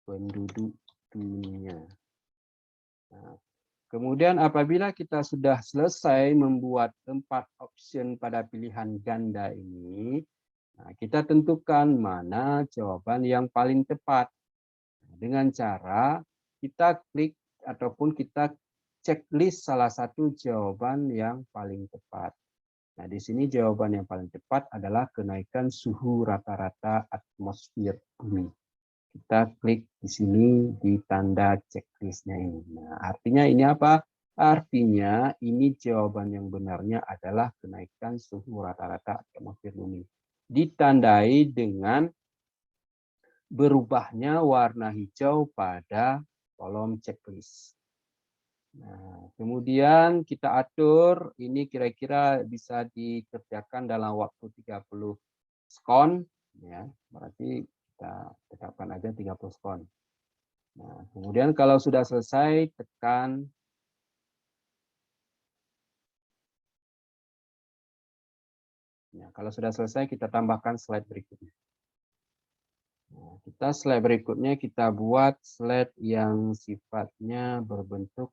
A: penduduk dunia. Nah, kemudian apabila kita sudah selesai membuat 4 option pada pilihan ganda ini, nah, kita tentukan mana jawaban yang paling tepat. Dengan cara kita klik ataupun kita checklist salah satu jawaban yang paling tepat. Nah, di sini jawaban yang paling tepat adalah kenaikan suhu rata-rata atmosfer bumi. Kita klik di sini di tanda checklistnya ini. Nah, artinya ini apa? Artinya ini jawaban yang benarnya adalah kenaikan suhu rata-rata atmosfer bumi. Ditandai dengan berubahnya warna hijau pada kolom checklist. Nah, kemudian kita atur ini kira-kira bisa dikerjakan dalam waktu 30 skon ya. Berarti kita tetapkan aja 30 skon. Nah, kemudian kalau sudah selesai tekan ya, kalau sudah selesai kita tambahkan slide berikutnya. Nah, kita slide berikutnya kita buat slide yang sifatnya berbentuk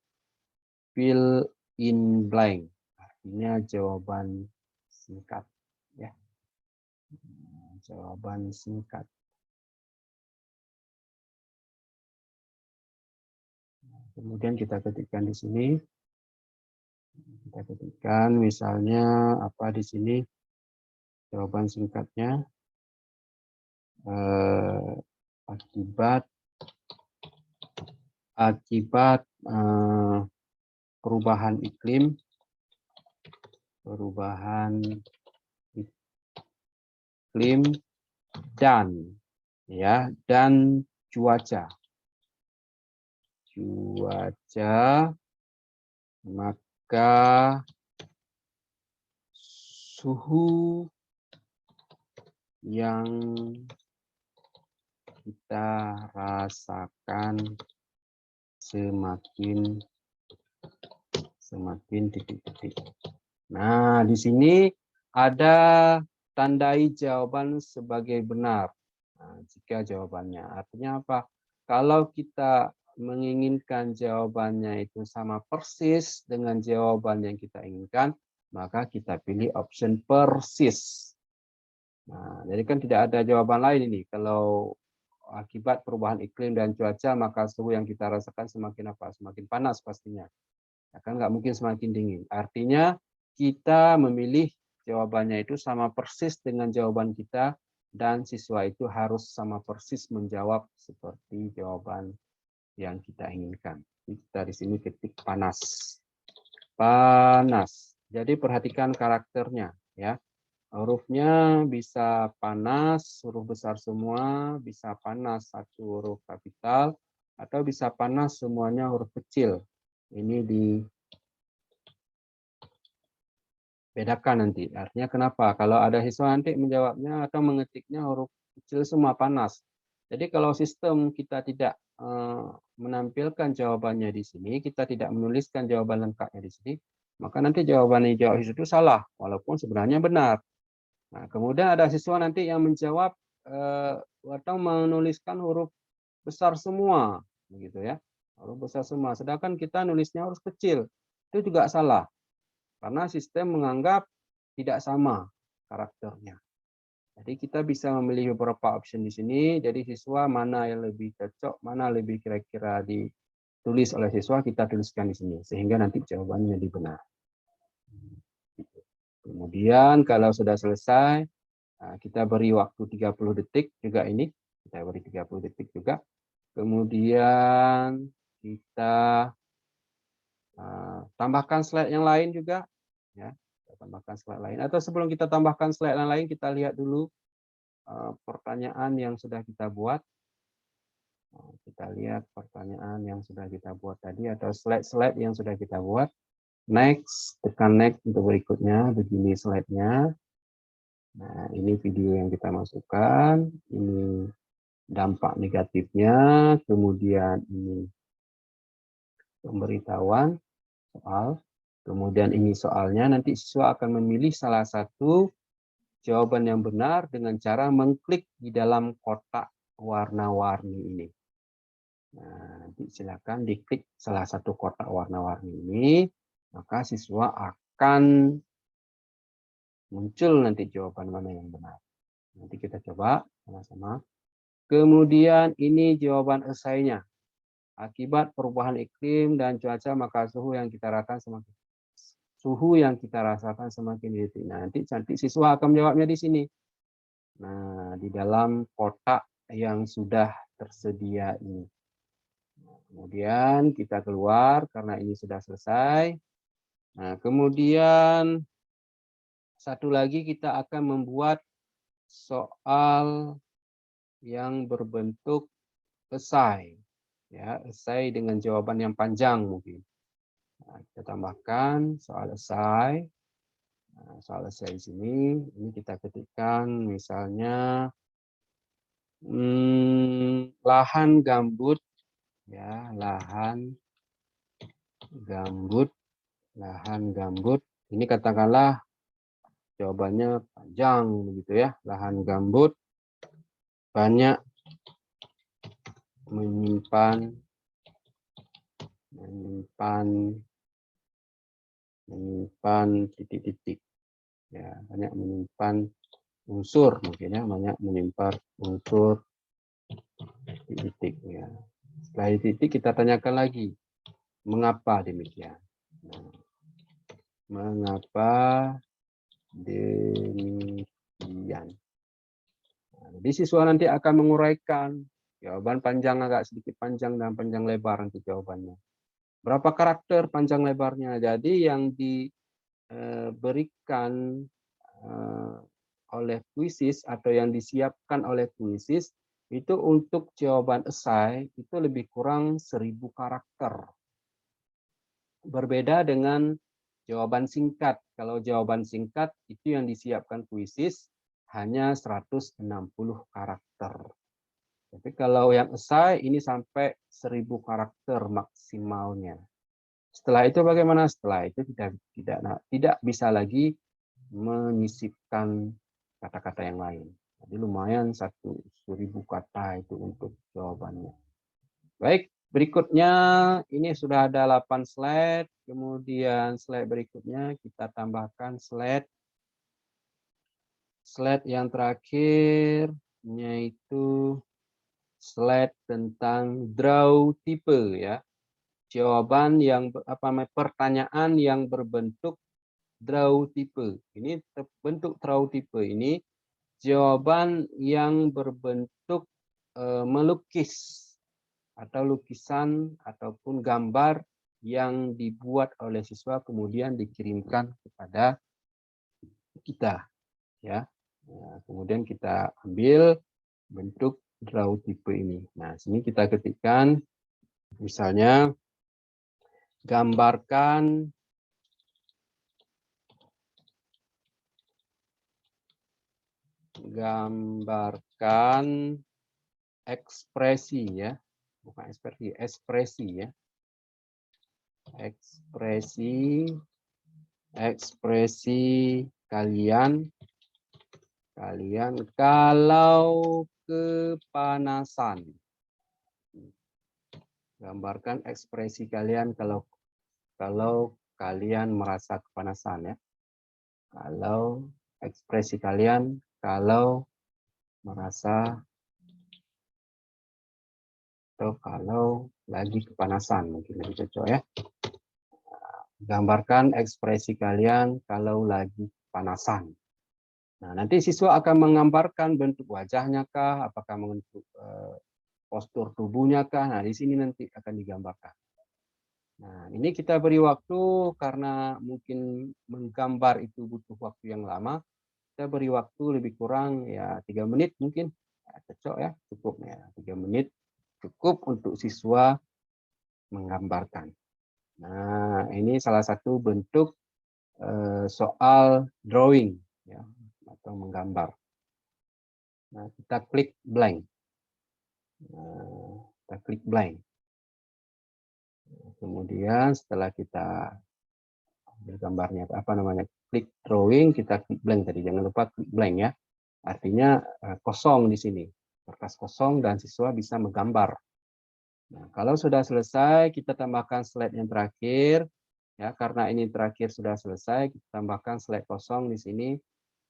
A: fill in blank, artinya jawaban singkat ya. Jawaban singkat. Kemudian kita ketikkan di sini. Kita ketikkan misalnya apa di sini jawaban singkatnya akibat perubahan iklim dan cuaca maka suhu yang kita rasakan semakin titik-titik. Nah, di sini ada tandai jawaban sebagai benar. Nah, jika jawabannya artinya apa? Kalau kita menginginkan jawabannya itu sama persis dengan jawaban yang kita inginkan, maka kita pilih option persis. Nah, jadi kan tidak ada jawaban lain ini. Kalau akibat perubahan iklim dan cuaca, maka suhu yang kita rasakan semakin apa? Semakin panas pastinya. Ya kan nggak mungkin semakin dingin. Artinya kita memilih jawabannya itu sama persis dengan jawaban kita, dan siswa itu harus sama persis menjawab seperti jawaban yang kita inginkan. Kita di sini ketik panas. Panas. Jadi perhatikan karakternya ya. Hurufnya bisa panas, huruf besar semua, bisa panas satu huruf kapital, atau bisa panas semuanya huruf kecil. Ini dibedakan nanti. Artinya kenapa? Kalau ada siswa nanti menjawabnya atau mengetiknya huruf kecil semua panas. Jadi kalau sistem kita tidak menampilkan jawabannya di sini, kita tidak menuliskan jawaban lengkapnya di sini, maka nanti jawaban yang dijawab itu salah, walaupun sebenarnya benar. Nah, kemudian ada siswa nanti yang menjawab atau menuliskan huruf besar semua, begitu ya, huruf besar semua. Sedangkan kita nulisnya huruf kecil, itu juga salah, karena sistem menganggap tidak sama karakternya. Jadi kita bisa memilih beberapa option di sini. Jadi siswa mana yang lebih cocok, mana lebih kira-kira ditulis oleh siswa, kita tuliskan di sini, sehingga nanti jawabannya lebih benar. Kemudian kalau sudah selesai, kita beri waktu 30 detik juga ini. Kita beri 30 detik juga. Kemudian kita tambahkan slide yang lain juga. Ya, kita tambahkan slide lain. Atau sebelum kita tambahkan slide yang lain, kita lihat dulu pertanyaan yang sudah kita buat. Kita lihat pertanyaan yang sudah kita buat tadi, atau slide-slide yang sudah kita buat. Next, tekan next untuk berikutnya. Begini slide-nya. Nah, ini video yang kita masukkan. Ini dampak negatifnya. Kemudian ini pemberitahuan soal. Kemudian ini soalnya. Nanti siswa akan memilih salah satu jawaban yang benar dengan cara mengklik di dalam kotak warna-warni ini. Nah, nanti silakan diklik salah satu kotak warna-warni ini, maka siswa akan muncul nanti jawaban mana yang benar. Nanti kita coba sama-sama. Kemudian ini jawaban esainya. Akibat perubahan iklim dan cuaca, maka suhu yang kita rasakan semakin tinggi. Nah, nanti siswa akan menjawabnya di sini. Nah, di dalam kotak yang sudah tersedia ini. Kemudian kita keluar karena ini sudah selesai. Nah, kemudian satu lagi kita akan membuat soal yang berbentuk esai. Ya, esai dengan jawaban yang panjang mungkin. Nah, kita tambahkan soal esai. Nah, soal esai di sini, ini kita ketikkan misalnya lahan gambut. Ya, lahan gambut. Ini katakanlah jawabannya panjang begitu ya. Lahan gambut banyak menyimpan titik-titik. Ya, banyak menyimpan unsur mungkin ya, banyak menyimpan unsur titik-titik ya. Setelah titik kita tanyakan lagi, mengapa demikian? Nah, mengapa demikian? Nah, jadi siswa nanti akan menguraikan jawaban panjang, agak sedikit panjang dan panjang lebar nanti jawabannya. Berapa karakter panjang lebarnya? Jadi yang diberikan oleh kuisis atau yang disiapkan oleh kuisis itu untuk jawaban esai itu lebih kurang 1000 karakter. Berbeda dengan jawaban singkat. Kalau jawaban singkat itu yang disiapkan kuisis hanya 160 karakter. Tapi kalau yang esai ini sampai 1000 karakter maksimalnya. Setelah itu bagaimana? Setelah itu tidak bisa lagi menyisipkan kata-kata yang lain. Jadi lumayan 1000 kata itu untuk jawabannya. Baik, Berikutnya ini sudah ada 8 slide, kemudian slide berikutnya kita tambahkan slide yang terakhir, yaitu slide tentang draw type ya. Jawaban yang pertanyaan yang berbentuk draw type. Ini bentuk draw type ini jawaban yang berbentuk melukis atau lukisan ataupun gambar yang dibuat oleh siswa kemudian dikirimkan kepada kita ya. Nah, kemudian kita ambil bentuk draw type ini. Nah, sini kita ketikkan misalnya gambarkan ekspresi ya. Bukan ekspresi ya. Ekspresi kalian kalau kepanasan. Gambarkan ekspresi kalian kalau kalian merasa kepanasan ya. Kalau ekspresi kalian kalau merasa atau kalau lagi kepanasan mungkin lebih cocok ya. Gambarkan ekspresi kalian kalau lagi kepanasan. Nah, nanti siswa akan menggambarkan bentuk wajahnya kah, apakah bentuk postur tubuhnya kah. Nah, di sini nanti akan digambarkan. Nah, ini kita beri waktu karena mungkin menggambar itu butuh waktu yang lama. Kita beri waktu lebih kurang ya 3 menit mungkin. Ya, cocok ya, cukup ya. 3 menit cukup untuk siswa menggambarkan. Nah, ini salah satu bentuk soal drawing ya, atau menggambar. Nah, kita klik blank. Kita klik blank. Kemudian setelah kita ambil gambarnya klik drawing, kita klik blank tadi, jangan lupa klik blank ya. Artinya kosong di sini, kertas kosong dan siswa bisa menggambar. Nah, kalau sudah selesai, kita tambahkan slide yang terakhir ya, karena ini terakhir sudah selesai, kita tambahkan slide kosong di sini.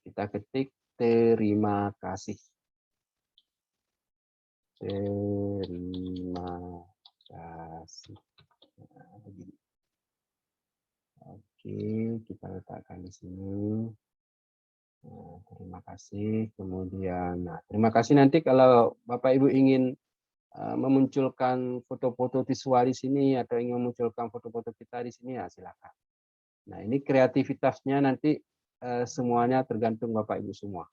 A: Kita ketik terima kasih. Terima kasih. Nah, begini. Oke, kita letakkan di sini. Nah, terima kasih. Kemudian, terima kasih nanti kalau Bapak Ibu ingin memunculkan foto-foto visual di sini atau ingin memunculkan foto-foto kita di sini, ya silakan. Nah, ini kreativitasnya nanti semuanya tergantung Bapak Ibu semua.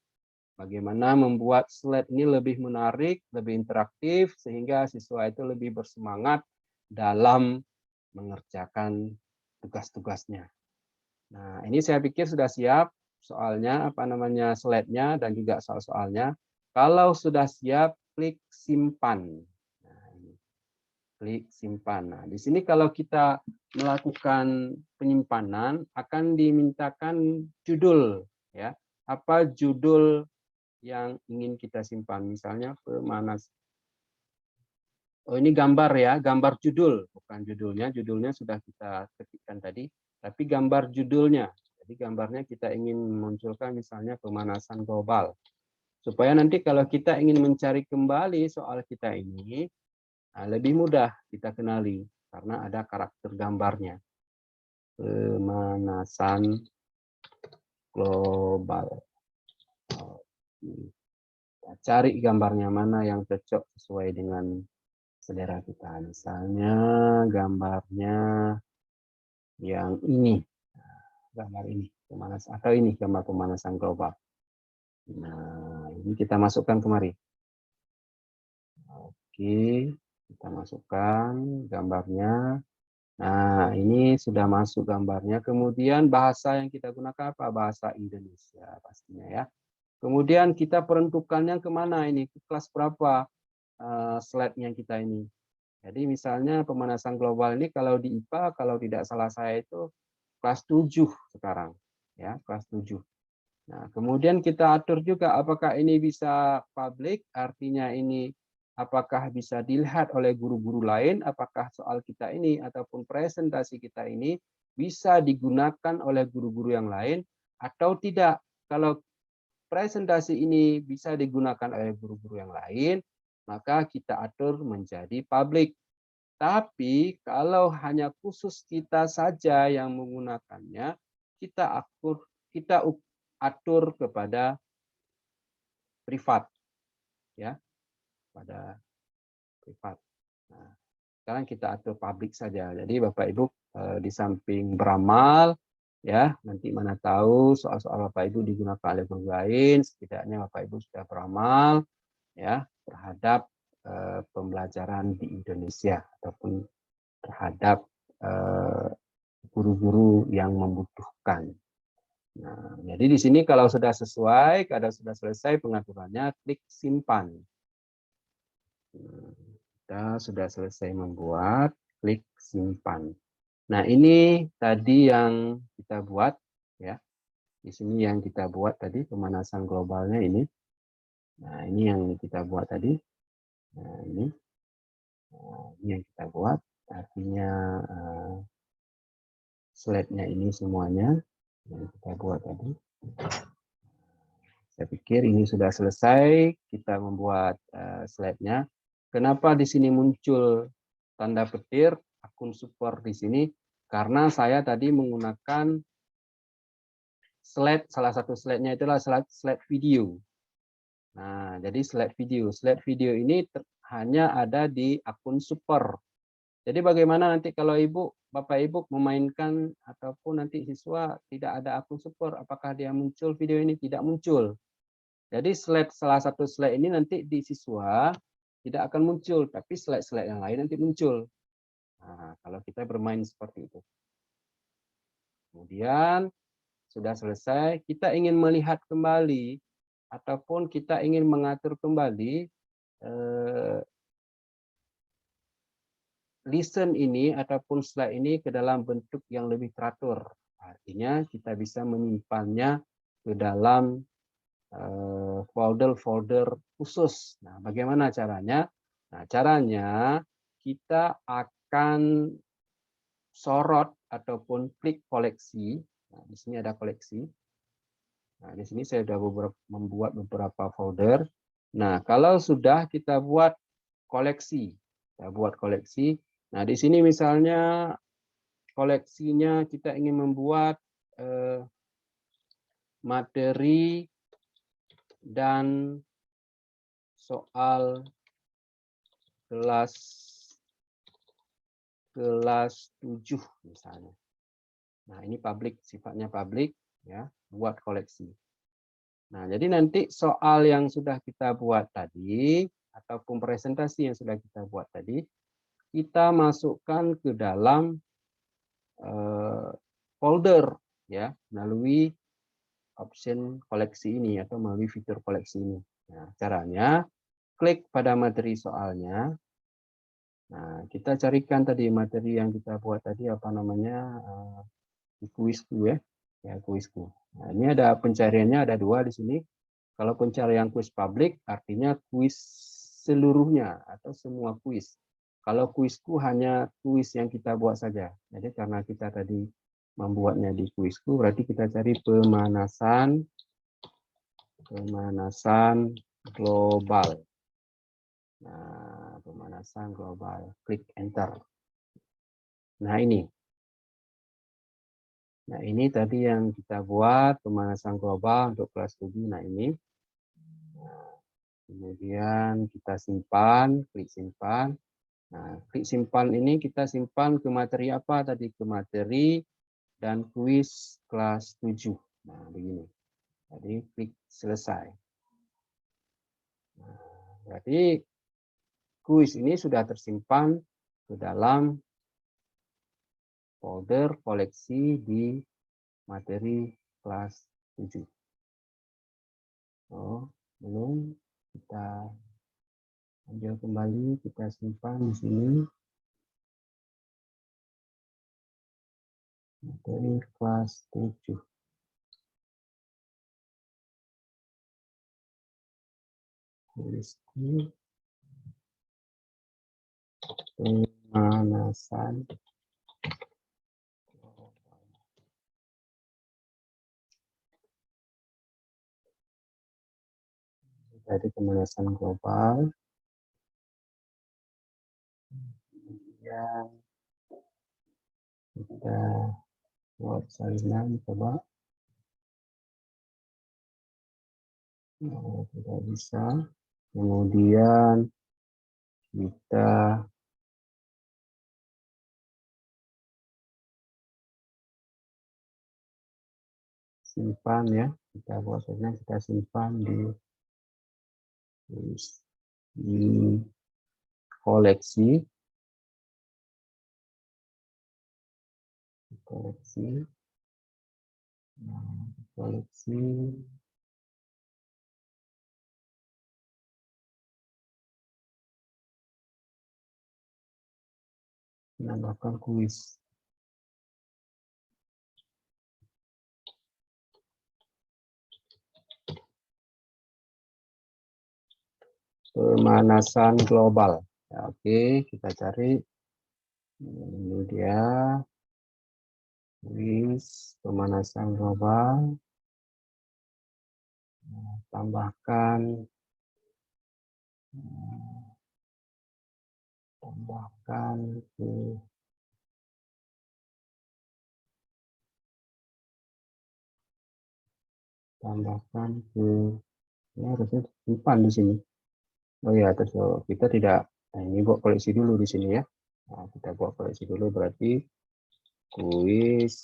A: Bagaimana membuat slide ini lebih menarik, lebih interaktif, sehingga siswa itu lebih bersemangat dalam mengerjakan tugas-tugasnya. Nah, ini saya pikir sudah siap soalnya, slide-nya dan juga soal-soalnya. Kalau sudah siap, klik simpan. Nah, klik simpan. Nah, di sini kalau kita melakukan penyimpanan akan dimintakan judul ya. Apa judul yang ingin kita simpan? Misalnya pemanas. Oh, ini gambar ya, gambar judul, bukan judulnya. Judulnya sudah kita ketikkan tadi, tapi gambar judulnya. Jadi gambarnya kita ingin memunculkan misalnya pemanasan global. Supaya nanti kalau kita ingin mencari kembali soal kita ini, lebih mudah kita kenali karena ada karakter gambarnya. Pemanasan global. Kita cari gambarnya mana yang cocok sesuai dengan selera kita. Misalnya gambarnya yang ini. Gambar ini, pemanasan atau ini gambar pemanasan global. Nah, ini kita masukkan kemari. Oke, kita masukkan gambarnya. Nah, ini sudah masuk gambarnya. Kemudian bahasa yang kita gunakan apa? Bahasa Indonesia pastinya ya. Kemudian kita peruntukannya kemana ini? Kelas berapa slide-nya kita ini? Jadi misalnya pemanasan global ini kalau di IPA, kalau tidak salah saya itu kelas 7 sekarang. Ya, kelas 7. Nah, kemudian kita atur juga apakah ini bisa public, artinya ini apakah bisa dilihat oleh guru-guru lain, apakah soal kita ini ataupun presentasi kita ini bisa digunakan oleh guru-guru yang lain atau tidak. Kalau presentasi ini bisa digunakan oleh guru-guru yang lain, maka kita atur menjadi publik. Tapi kalau hanya khusus kita saja yang menggunakannya, kita atur kepada privat, ya, pada privat. Nah, sekarang kita atur publik saja. Jadi Bapak Ibu di samping beramal, ya, nanti mana tahu soal-soal Bapak Ibu digunakan oleh guru lain, setidaknya Bapak Ibu sudah beramal, ya, terhadap pembelajaran di Indonesia ataupun terhadap guru-guru yang membutuhkan. Nah, jadi di sini kalau sudah sesuai, kalau sudah selesai pengaturannya, klik simpan. Kita sudah selesai membuat, klik simpan. Nah, ini tadi yang kita buat, ya. Di sini yang kita buat tadi pemanasan globalnya ini. Nah, ini yang kita buat tadi. Nah, ini yang kita buat. Artinya slide-nya ini semuanya yang kita buat tadi. Saya pikir ini sudah selesai. Kita membuat slide-nya. Kenapa di sini muncul tanda petir akun support di sini? Karena saya tadi menggunakan slide, salah satu slide-nya itulah slide video. Nah, jadi slide video ini hanya ada di akun support. Jadi bagaimana nanti kalau Bapak Ibu memainkan ataupun nanti siswa tidak ada akun support, apakah dia muncul video ini? Tidak muncul. Jadi salah satu slide ini nanti di siswa tidak akan muncul, tapi slide-slide yang lain nanti muncul. Nah, kalau kita bermain seperti itu. Kemudian sudah selesai, kita ingin melihat kembali ataupun kita ingin mengatur kembali listen ini ataupun slide ini ke dalam bentuk yang lebih teratur. Artinya kita bisa menyimpannya ke dalam folder-folder khusus. Nah, bagaimana caranya? Nah, caranya kita akan sorot ataupun klik koleksi. Nah, di sini ada koleksi. Nah, di sini saya sudah membuat beberapa folder. Nah, kalau sudah kita buat koleksi, Nah, di sini misalnya koleksinya kita ingin membuat materi dan soal kelas 7 misalnya. Nah, ini publik, sifatnya publik, ya, buat koleksi. Nah, jadi nanti soal yang sudah kita buat tadi ataupun presentasi yang sudah kita buat tadi, kita masukkan ke dalam folder, ya, melalui option koleksi ini atau melalui fitur koleksi ini. Nah, caranya klik pada materi soalnya. Nah, kita carikan tadi materi yang kita buat tadi apa namanya, kuisku, ya, kuisku. Nah, ini ada pencariannya ada 2 di sini. Kalau pencarian kuis publik artinya kuis seluruhnya atau semua kuis. Kalau kuisku hanya kuis yang kita buat saja. Jadi karena kita tadi membuatnya di kuisku, berarti kita cari pemanasan global. Nah, pemanasan global. Klik enter. Nah, ini. Nah, ini tadi yang kita buat pemanasan global untuk kelas 7. Nah, ini. Nah, kemudian kita simpan, klik simpan. Nah, klik simpan ini kita simpan ke materi apa tadi? Ke materi dan kuis kelas 7. Nah, begini. Jadi klik selesai. Nah, berarti kuis ini sudah tersimpan ke dalam folder koleksi di materi kelas 7. Oh, belum. Kita ambil kembali, kita simpan di sini. Materi kelas 7. Kuisku. Pemanasan dari pemanasan global yang kita buat salinan, coba. Tidak bisa. Kemudian kita simpan ya, kita buat salinan, kita simpan di koleksi. Koleksi menambahkan kuis. Pemanasan global. Ya, oke, kita cari. Ini dia kuis pemanasan global. Tambahkan ke ya, harusnya simpan di sini. Oh ya, terus kita tidak, nah ini buat koleksi dulu di sini ya. Nah, kita buat koleksi dulu, berarti kuis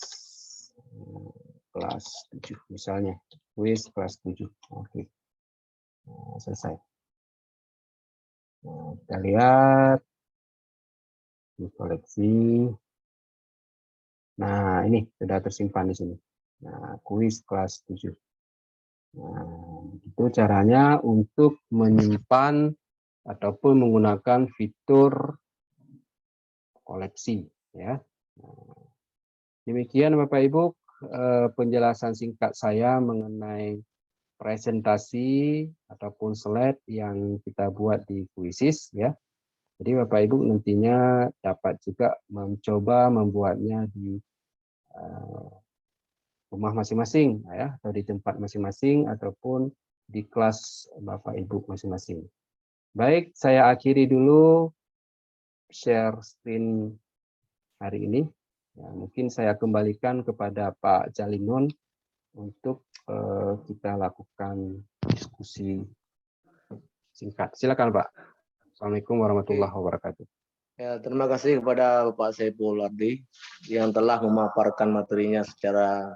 A: kelas 7 misalnya, kuis kelas 7. Oke. Nah, selesai. Nah, kita lihat di koleksi. Nah, ini sudah tersimpan di sini. Nah, kuis kelas 7. Nah, itu caranya untuk menyimpan ataupun menggunakan fitur koleksi ya. Nah, demikian Bapak Ibu penjelasan singkat saya mengenai presentasi ataupun slide yang kita buat di Quizizz ya. Jadi Bapak Ibu nantinya dapat juga mencoba membuatnya di rumah masing-masing ya, atau di tempat masing-masing ataupun di kelas Bapak Ibu masing-masing. Baik, saya akhiri dulu share screen hari ini. Ya, mungkin saya kembalikan kepada Pak Jalinun untuk kita lakukan diskusi singkat. Silakan Pak. Assalamualaikum warahmatullahi wabarakatuh.
B: Ya, terima kasih kepada Bapak Saiful Ardi yang telah memaparkan materinya secara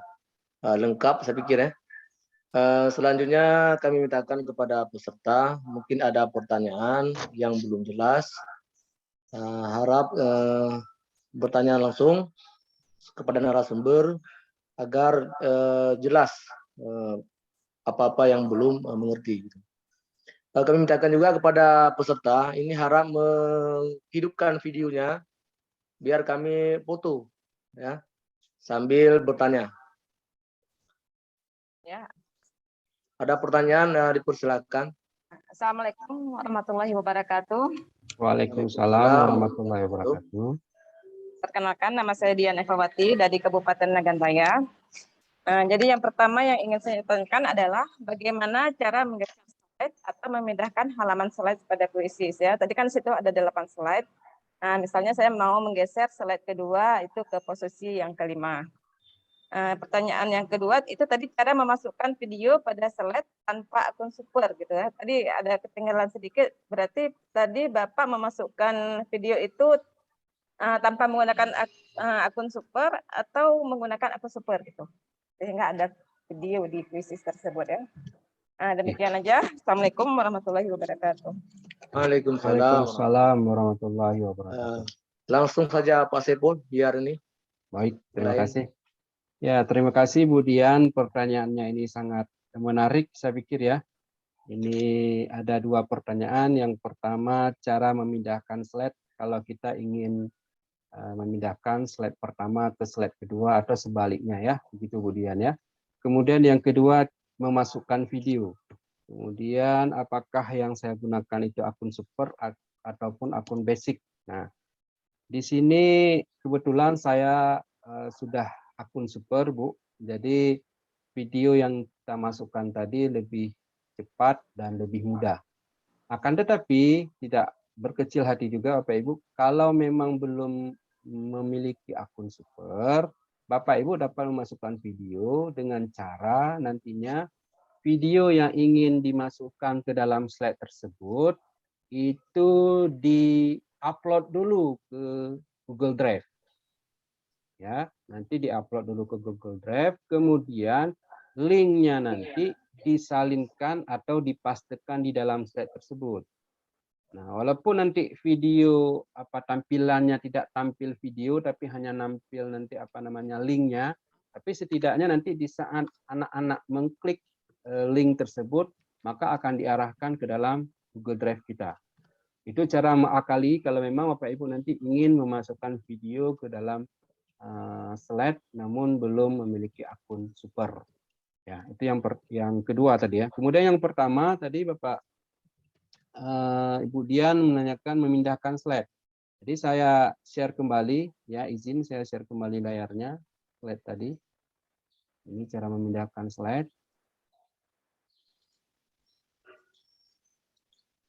B: lengkap, saya pikir ya. Selanjutnya kami mintakan kepada peserta, mungkin ada pertanyaan yang belum jelas, harap bertanya langsung kepada narasumber agar jelas apa-apa yang belum mengerti. Kami mintakan juga kepada peserta ini harap menghidupkan videonya biar kami foto ya sambil bertanya.
C: Ya.
B: Ada pertanyaan dipersilakan.
C: Assalamualaikum warahmatullahi wabarakatuh.
A: Waalaikumsalam warahmatullahi wabarakatuh.
C: Perkenalkan, nama saya Dian Evawati dari Kabupaten Nagantaya. Jadi yang pertama yang ingin saya tanyakan adalah bagaimana cara menggeser slide atau memindahkan halaman slide pada Quizizz ya. Tadi kan situ ada 8 slide. Nah, misalnya saya mau menggeser slide kedua itu ke posisi yang kelima. Pertanyaan yang kedua itu tadi cara memasukkan video pada slide tanpa akun super gitu ya. Tadi ada ketinggalan sedikit, berarti tadi Bapak memasukkan video itu tanpa menggunakan akun super atau menggunakan akun super gitu. Sehingga ada video di Quizizz tersebut ya. Demikian aja. Assalamualaikum warahmatullahi wabarakatuh.
B: Waalaikumsalam
A: warahmatullahi wabarakatuh.
B: Langsung saja Pak Saiful biar ini.
A: Baik, terima kasih. Ya, terima kasih Bu Dian. Pertanyaannya ini sangat menarik saya pikir ya. Ini ada 2 pertanyaan. Yang pertama, cara memindahkan slide kalau kita ingin memindahkan slide pertama ke slide kedua atau sebaliknya ya, begitu Bu Dian ya. Kemudian yang kedua, memasukkan video. Kemudian apakah yang saya gunakan itu akun super ataupun akun basic Nah, di sini kebetulan saya sudah akun super, Bu. Jadi video yang kita masukkan tadi lebih cepat dan lebih mudah. Akan tetapi tidak berkecil hati juga Bapak Ibu, kalau memang belum memiliki akun super, Bapak Ibu dapat memasukkan video dengan cara nantinya video yang ingin dimasukkan ke dalam slide tersebut itu di-upload dulu ke Google Drive. Ya, nanti di-upload dulu ke Google Drive, kemudian linknya nanti disalinkan atau dipastekan di dalam slide tersebut. Nah, walaupun nanti video tampilannya tidak tampil video, tapi hanya nampil nanti linknya, tapi setidaknya nanti di saat anak-anak mengklik link tersebut, maka akan diarahkan ke dalam Google Drive kita. Itu cara mengakali kalau memang Bapak Ibu nanti ingin memasukkan video ke dalam slide, namun belum memiliki akun super. Ya, itu yang kedua tadi ya. Kemudian yang pertama tadi Bapak Ibu Dian menanyakan memindahkan slide. Jadi saya share kembali, ya izin saya share kembali layarnya, slide tadi. Ini cara memindahkan slide.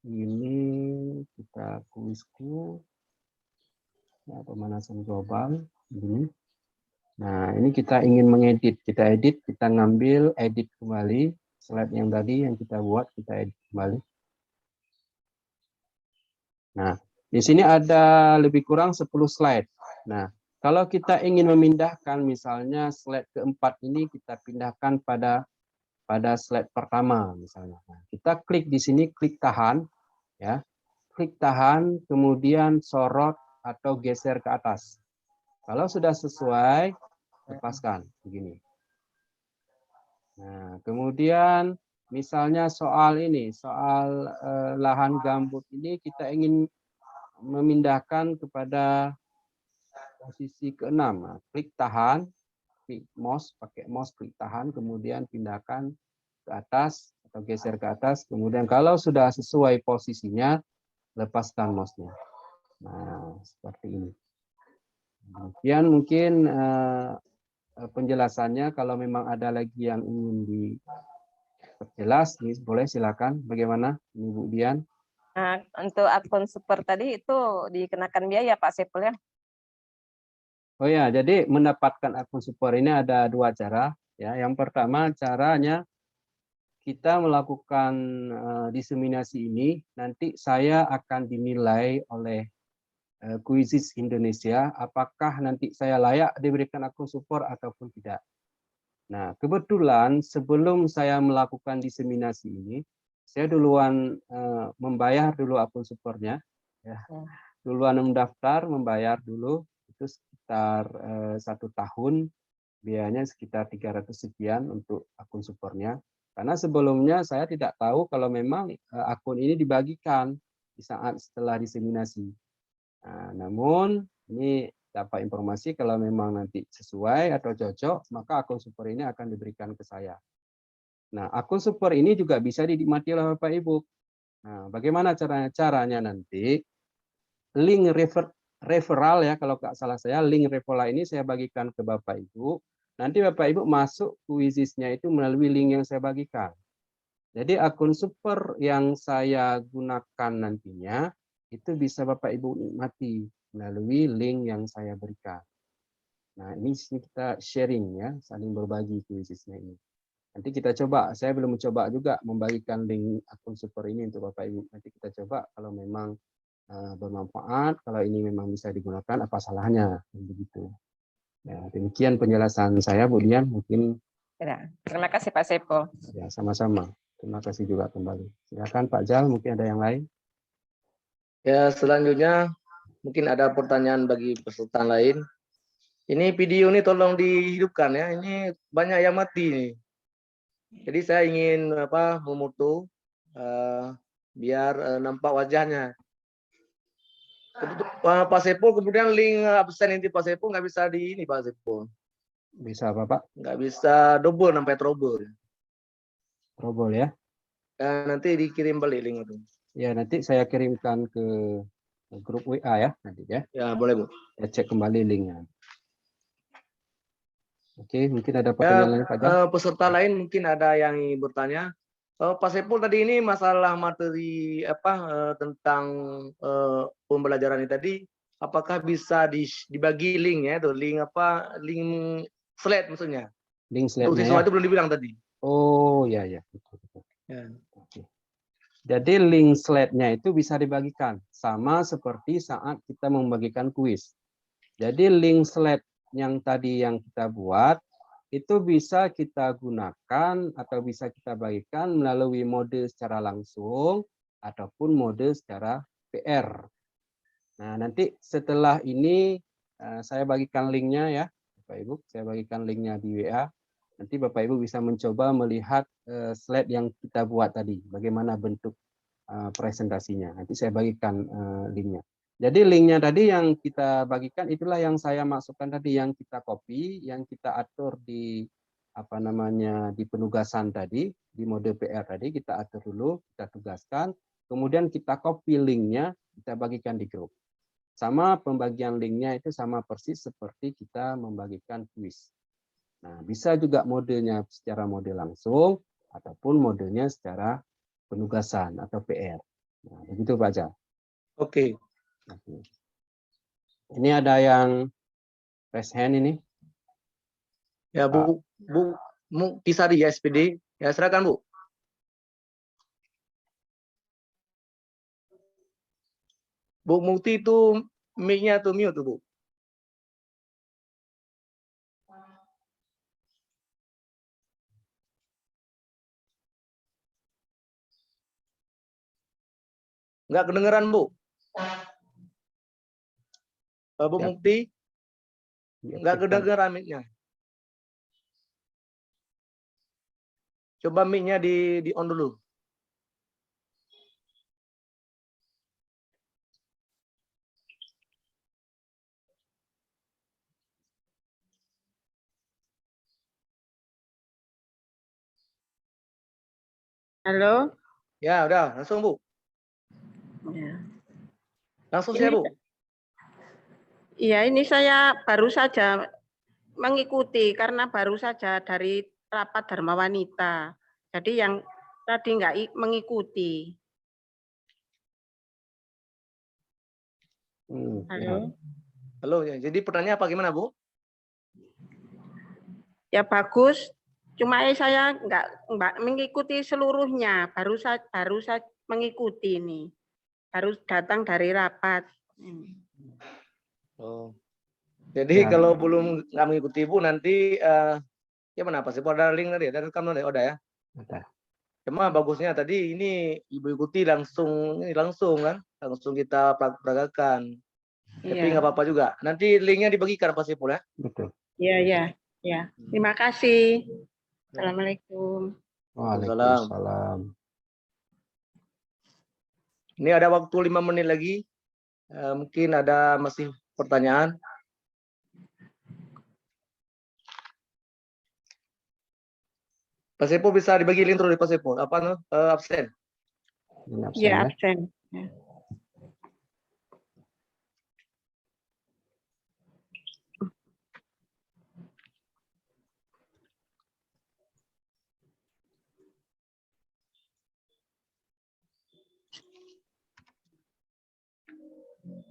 A: Ini kita kuisku, ya, pemanasan global. Ini. Nah ini kita ingin mengedit, kita edit, kita ngambil edit kembali slide yang tadi yang kita buat, kita edit kembali. Nah, di sini ada lebih kurang 10 slide. Nah, kalau kita ingin memindahkan misalnya slide keempat ini kita pindahkan pada slide pertama misalnya. Nah, kita klik di sini, klik tahan, ya, klik tahan, kemudian sorot atau geser ke atas. Kalau sudah sesuai, lepaskan begini. Nah, kemudian misalnya soal ini, soal lahan gambut ini kita ingin memindahkan kepada posisi ke-6. Nah, klik tahan, klik mouse, pakai mouse klik tahan, kemudian pindahkan ke atas atau geser ke atas. Kemudian kalau sudah sesuai posisinya, lepaskan mouse-nya. Nah, seperti ini. Kemudian mungkin penjelasannya, kalau memang ada lagi yang ingin diperjelas, boleh silakan. Bagaimana, Ibu Dian?
C: Nah, untuk akun super tadi itu dikenakan biaya Pak Saiful ya?
A: Oh ya, jadi mendapatkan akun super ini ada dua cara. Ya, yang pertama caranya kita melakukan diseminasi ini, nanti saya akan dinilai oleh Quizizz Indonesia, apakah nanti saya layak diberikan akun super ataupun tidak. Nah, kebetulan sebelum saya melakukan diseminasi ini, saya duluan membayar dulu akun supernya, ya. Duluan mendaftar, membayar dulu, itu sekitar 1 tahun, biayanya sekitar 300 sekian untuk akun supernya. Karena sebelumnya saya tidak tahu kalau memang akun ini dibagikan di saat setelah diseminasi. Nah, namun ini dapat informasi kalau memang nanti sesuai atau cocok, maka akun super ini akan diberikan ke saya. Nah, akun super ini juga bisa dinikmati oleh Bapak Ibu. Nah, bagaimana caranya? Caranya nanti link referral ya, kalau nggak salah saya, link referral ini saya bagikan ke Bapak Ibu. Nanti Bapak Ibu masuk Quizizz-nya itu melalui link yang saya bagikan. Jadi akun super yang saya gunakan nantinya itu bisa Bapak Ibu nikmati melalui link yang saya berikan. Nah, ini kita sharing ya, saling berbagi Quizizz-nya ini. Nanti kita coba, saya belum mencoba juga membagikan link akun super ini untuk Bapak Ibu. Nanti kita coba kalau memang bermanfaat, kalau ini memang bisa digunakan, apa salahnya, begitu. Ya, demikian penjelasan saya, Bu Dian. Mungkin.
C: Ya, terima kasih Pak Saiful.
A: Ya, sama-sama. Terima kasih juga kembali. Silakan Pak Jal, mungkin ada yang lain.
B: Ya, selanjutnya mungkin ada pertanyaan bagi peserta lain. Ini video ini tolong dihidupkan ya. Ini banyak yang mati nih. Jadi saya ingin memoto biar nampak wajahnya. Pak Saiful, kemudian link absen inti Pak Saiful nggak bisa di ini Pak Saiful.
A: Bisa Bapak?
B: Nggak bisa double sampai trouble.
A: Trouble ya?
B: Nanti dikirim balik link itu.
A: Ya, nanti saya kirimkan ke grup WA ya nanti ya.
B: Ya, boleh Bu.
A: Saya cek kembali linknya. Oke, mungkin ada
B: Ya,
A: pertanyaan lain Pak Jan?
B: peserta lain mungkin ada yang bertanya. Pak Saiful tadi ini masalah materi tentang pembelajaran ini tadi, apakah bisa dibagi link ya, itu link slide maksudnya.
A: Link
B: Untuk
A: slide-nya
B: siswa
A: ya.
B: itu belum dibilang tadi.
A: Oh ya ya, betul.
B: Ya.
A: Oke. Jadi link slide-nya itu bisa dibagikan sama seperti saat kita membagikan kuis. Jadi link slide yang tadi yang kita buat itu bisa kita gunakan atau bisa kita bagikan melalui mode secara langsung ataupun mode secara PR. Nah, nanti setelah ini saya bagikan linknya ya, Bapak Ibu. Saya bagikan linknya di WA. Nanti Bapak Ibu bisa mencoba melihat slide yang kita buat tadi, bagaimana bentuk presentasinya. Nanti saya bagikan linknya. Jadi linknya tadi yang kita bagikan itulah yang saya masukkan tadi, yang kita copy, yang kita atur di di penugasan tadi, di mode PR tadi kita atur dulu, kita tugaskan, kemudian kita copy linknya, kita bagikan di grup. Sama pembagian linknya itu sama persis seperti kita membagikan kuis. Nah, bisa juga modenya secara mode langsung ataupun modenya secara penugasan atau PR. Nah, begitu Pak Jan.
B: Oke.
A: Ini ada yang raise hand ini.
B: Ya Bu Kisari ya SPD. Ya silakan Bu. Bu Mukti itu mic-nya tuh mute tuh Bu. Nggak kedengeran Bu. Bu
A: Ya.
B: Mukti nggak kedengeran mic-nya. Coba mic-nya di on dulu.
C: Halo.
B: Ya udah langsung Bu.
C: Ya.
B: Langsung saya Bu.
C: Iya, ini saya baru saja mengikuti karena baru saja dari rapat Dharma Wanita. Jadi yang tadi nggak mengikuti. Halo.
B: Halo ya. Jadi pertanyaan apa gimana Bu?
C: Ya bagus. Cuma saya nggak mengikuti seluruhnya. Baru saya mengikuti ini. Baru datang dari rapat.
B: Oh. Jadi
A: Ya.
B: kalau belum nggak mengikuti Bu nanti gimana Pak? Ada link tadi, ada rekam tadi, ada ya?
A: Ada.
B: Cuma bagusnya tadi ini Ibu ikuti langsung kan, langsung kita peragakan. Tapi nggak apa-apa juga. Nanti linknya dibagikan Pak Sipul ya.
A: Betul.
C: Iya. Terima kasih. Assalamualaikum.
A: Waalaikumsalam.
B: Ini ada waktu 5 menit lagi. Mungkin ada masih pertanyaan. Pak Sepul bisa dibagi link terus di Pak Sepul. Apa absen?
C: Iya, absen. Ya.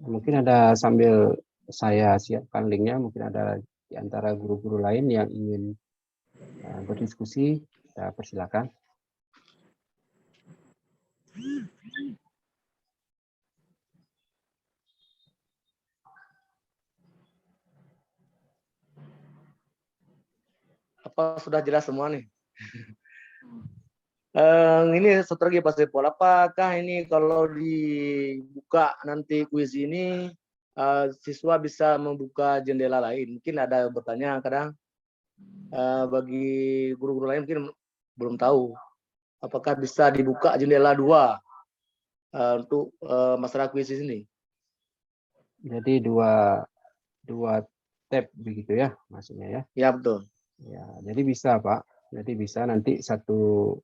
A: Mungkin ada sambil saya siapkan linknya, mungkin ada di antara guru-guru lain yang ingin berdiskusi, saya persilakan.
B: Apa sudah jelas semua nih? Ini strategi Pak Sepul. Apakah ini kalau dibuka nanti kuis ini siswa bisa membuka jendela lain? Mungkin ada bertanya kadang bagi guru-guru lain mungkin belum tahu. Apakah bisa dibuka jendela 2 untuk masalah kuis ini?
A: Jadi dua tab begitu ya maksudnya ya?
B: Ya betul.
A: Ya, jadi bisa Pak. Jadi bisa nanti satu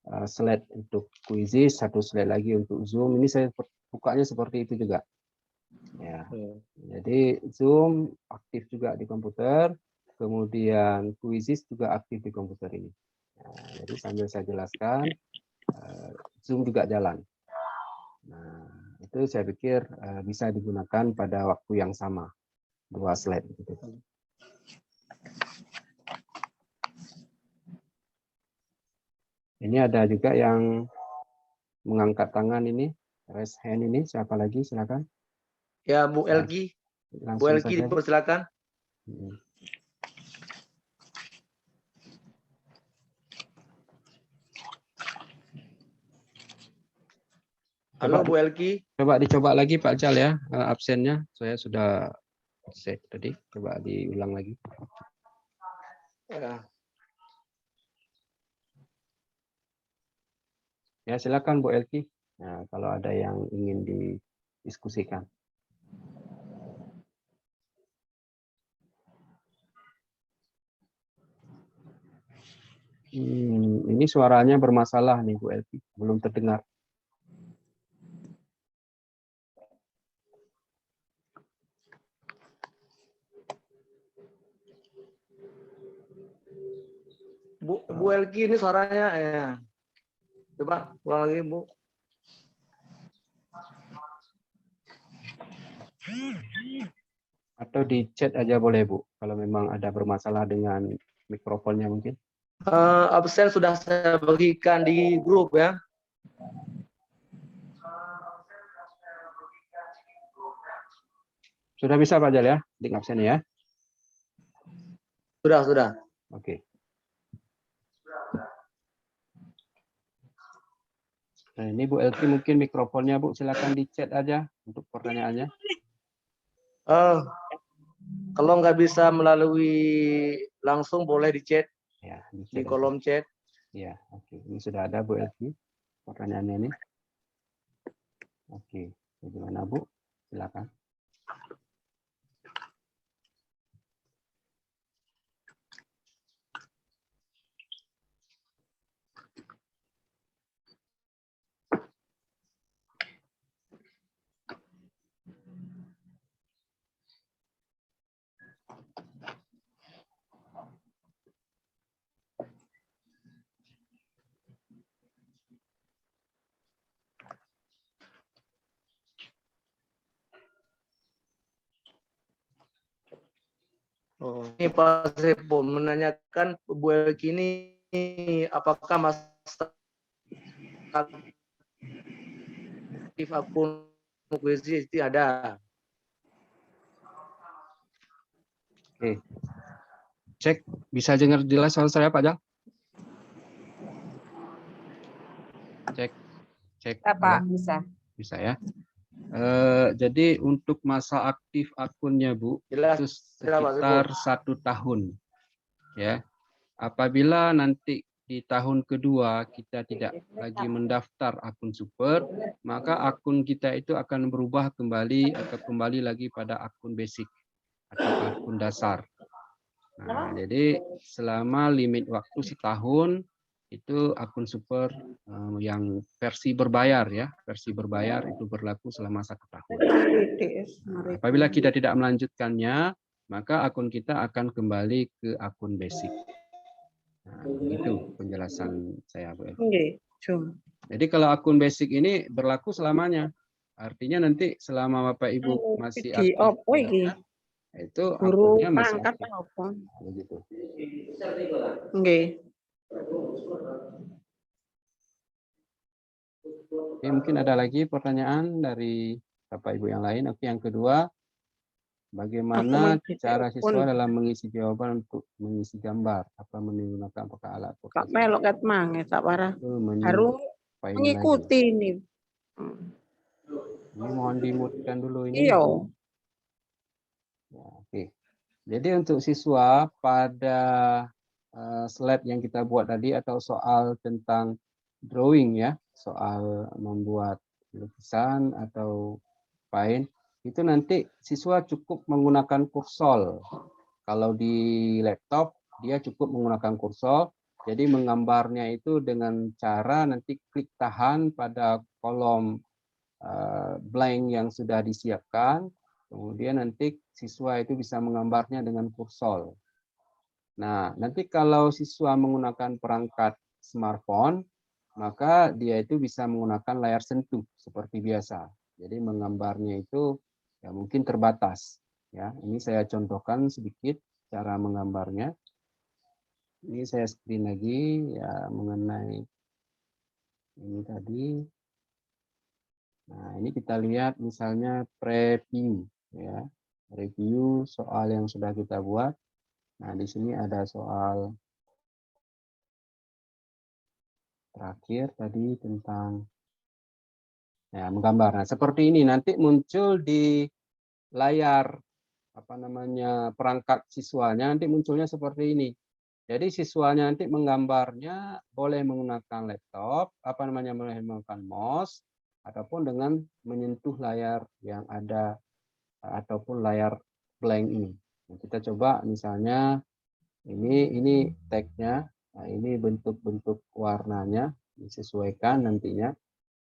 A: slide untuk kuisis, satu slide lagi untuk Zoom. Ini saya bukanya seperti itu juga. Ya. Jadi Zoom aktif juga di komputer, kemudian Quizzes juga aktif di komputer ini. Nah, jadi sambil saya jelaskan, Zoom juga jalan. Nah, itu saya pikir bisa digunakan pada waktu yang sama, 2 slide. Gitu. Ini ada juga yang mengangkat tangan ini, raise hand ini, siapa lagi? Silakan.
B: Ya, Bu Elki. Bu
A: Langsung
B: Elki,
A: saja.
B: dipersilakan. Halo, Bu Elki.
A: Coba dicoba lagi Pak Jal ya, absennya. Saya sudah set tadi, coba diulang lagi.
B: Ya.
A: Ya, silakan Bu Elki. Nah, kalau ada yang ingin didiskusikan. Ini suaranya bermasalah nih Bu Elki, belum terdengar.
B: Bu Elki ini suaranya ya. Coba ulang lagi, Bu.
A: Atau di chat aja boleh Bu, kalau memang ada bermasalah dengan mikrofonnya mungkin.
B: Absen sudah saya bagikan di grup ya.
A: Sudah bisa Pak Jal ya, link absen ya?
B: Sudah.
A: Oke. Nah, ini Bu Elki mungkin mikrofonnya Bu, silakan di chat aja untuk pertanyaannya.
B: Kalau nggak bisa melalui langsung boleh di chat
A: Ya,
B: di kolom chat.
A: Ya, oke. Ini sudah ada Bu Elki pertanyaannya ini. Oke, bagaimana Bu? Silakan.
B: Ini Pak Sepo menanyakan Bu Elki ini apakah masa aktif akun Quizzes itu ada.
A: Oke. Cek, bisa dengar jelas soal saya Pak Jal? Cek.
C: Pak, bisa.
A: Bisa ya. Jadi untuk masa aktif akunnya Bu,
B: Jelas,
A: itu sekitar 1 tahun. Ya. Apabila nanti di tahun kedua kita tidak lagi mendaftar akun super, maka akun kita itu akan berubah kembali atau kembali lagi pada akun basic atau akun dasar. Nah, jadi selama limit waktu setahun itu akun super yang versi berbayar ya, versi berbayar itu berlaku selama 1 tahun. Nah, apabila kita tidak melanjutkannya, maka akun kita akan kembali ke akun basic. Nah, itu penjelasan saya Bu. Jadi kalau akun basic ini berlaku selamanya, artinya nanti selama Bapak Ibu masih aktif ya, itu akunnya masih aktif. Begitu. Oke, mungkin ada lagi pertanyaan dari Bapak Ibu yang lain. Oke, yang kedua, bagaimana cara siswa dalam mengisi jawaban untuk mengisi gambar? Apa menggunakan apakah alat
D: Kak melok kat mange tak parah. Harus mengikuti ini.
A: Ini mohon dimutkan dulu ini.
D: Iya.
A: Ya, oke. Jadi untuk siswa pada slide yang kita buat tadi atau soal tentang drawing ya, soal membuat lukisan atau paint, itu nanti siswa cukup menggunakan kursor. Kalau di laptop dia cukup menggunakan kursor, jadi menggambarnya itu dengan cara nanti klik tahan pada kolom blank yang sudah disiapkan, Kemudian nanti siswa itu bisa menggambarnya dengan kursor. Nah, nanti kalau siswa menggunakan perangkat smartphone, maka dia itu bisa menggunakan layar sentuh seperti biasa. Jadi menggambarnya itu ya mungkin terbatas. Ya, ini saya contohkan sedikit cara menggambarnya. Ini saya screen lagi ya mengenai ini tadi. Nah, ini kita lihat misalnya preview ya. Review soal yang sudah kita buat. Nah, di sini ada soal terakhir tadi tentang ya, menggambar. Nah, seperti ini nanti muncul di layar apa namanya perangkat siswanya, nanti munculnya seperti ini. Jadi siswanya nanti menggambarnya boleh menggunakan laptop, apa namanya boleh menggunakan mouse ataupun dengan menyentuh layar yang ada ataupun layar blank ini. Nah, kita coba misalnya ini tagnya, nah, ini bentuk-bentuk warnanya disesuaikan nantinya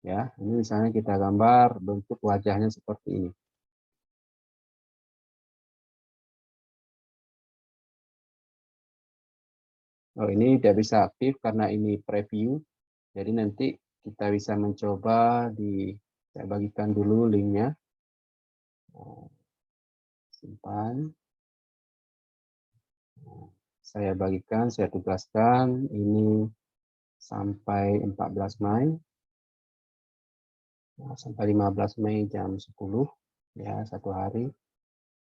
A: ya. Ini misalnya kita gambar bentuk wajahnya seperti ini. Oh, ini tidak bisa aktif karena ini preview. Jadi nanti kita bisa mencoba saya bagikan dulu linknya. Simpan. Saya bagikan, saya tugaskan ini sampai 14 Mei. Sampai 15 Mei jam 10 ya, 1 hari.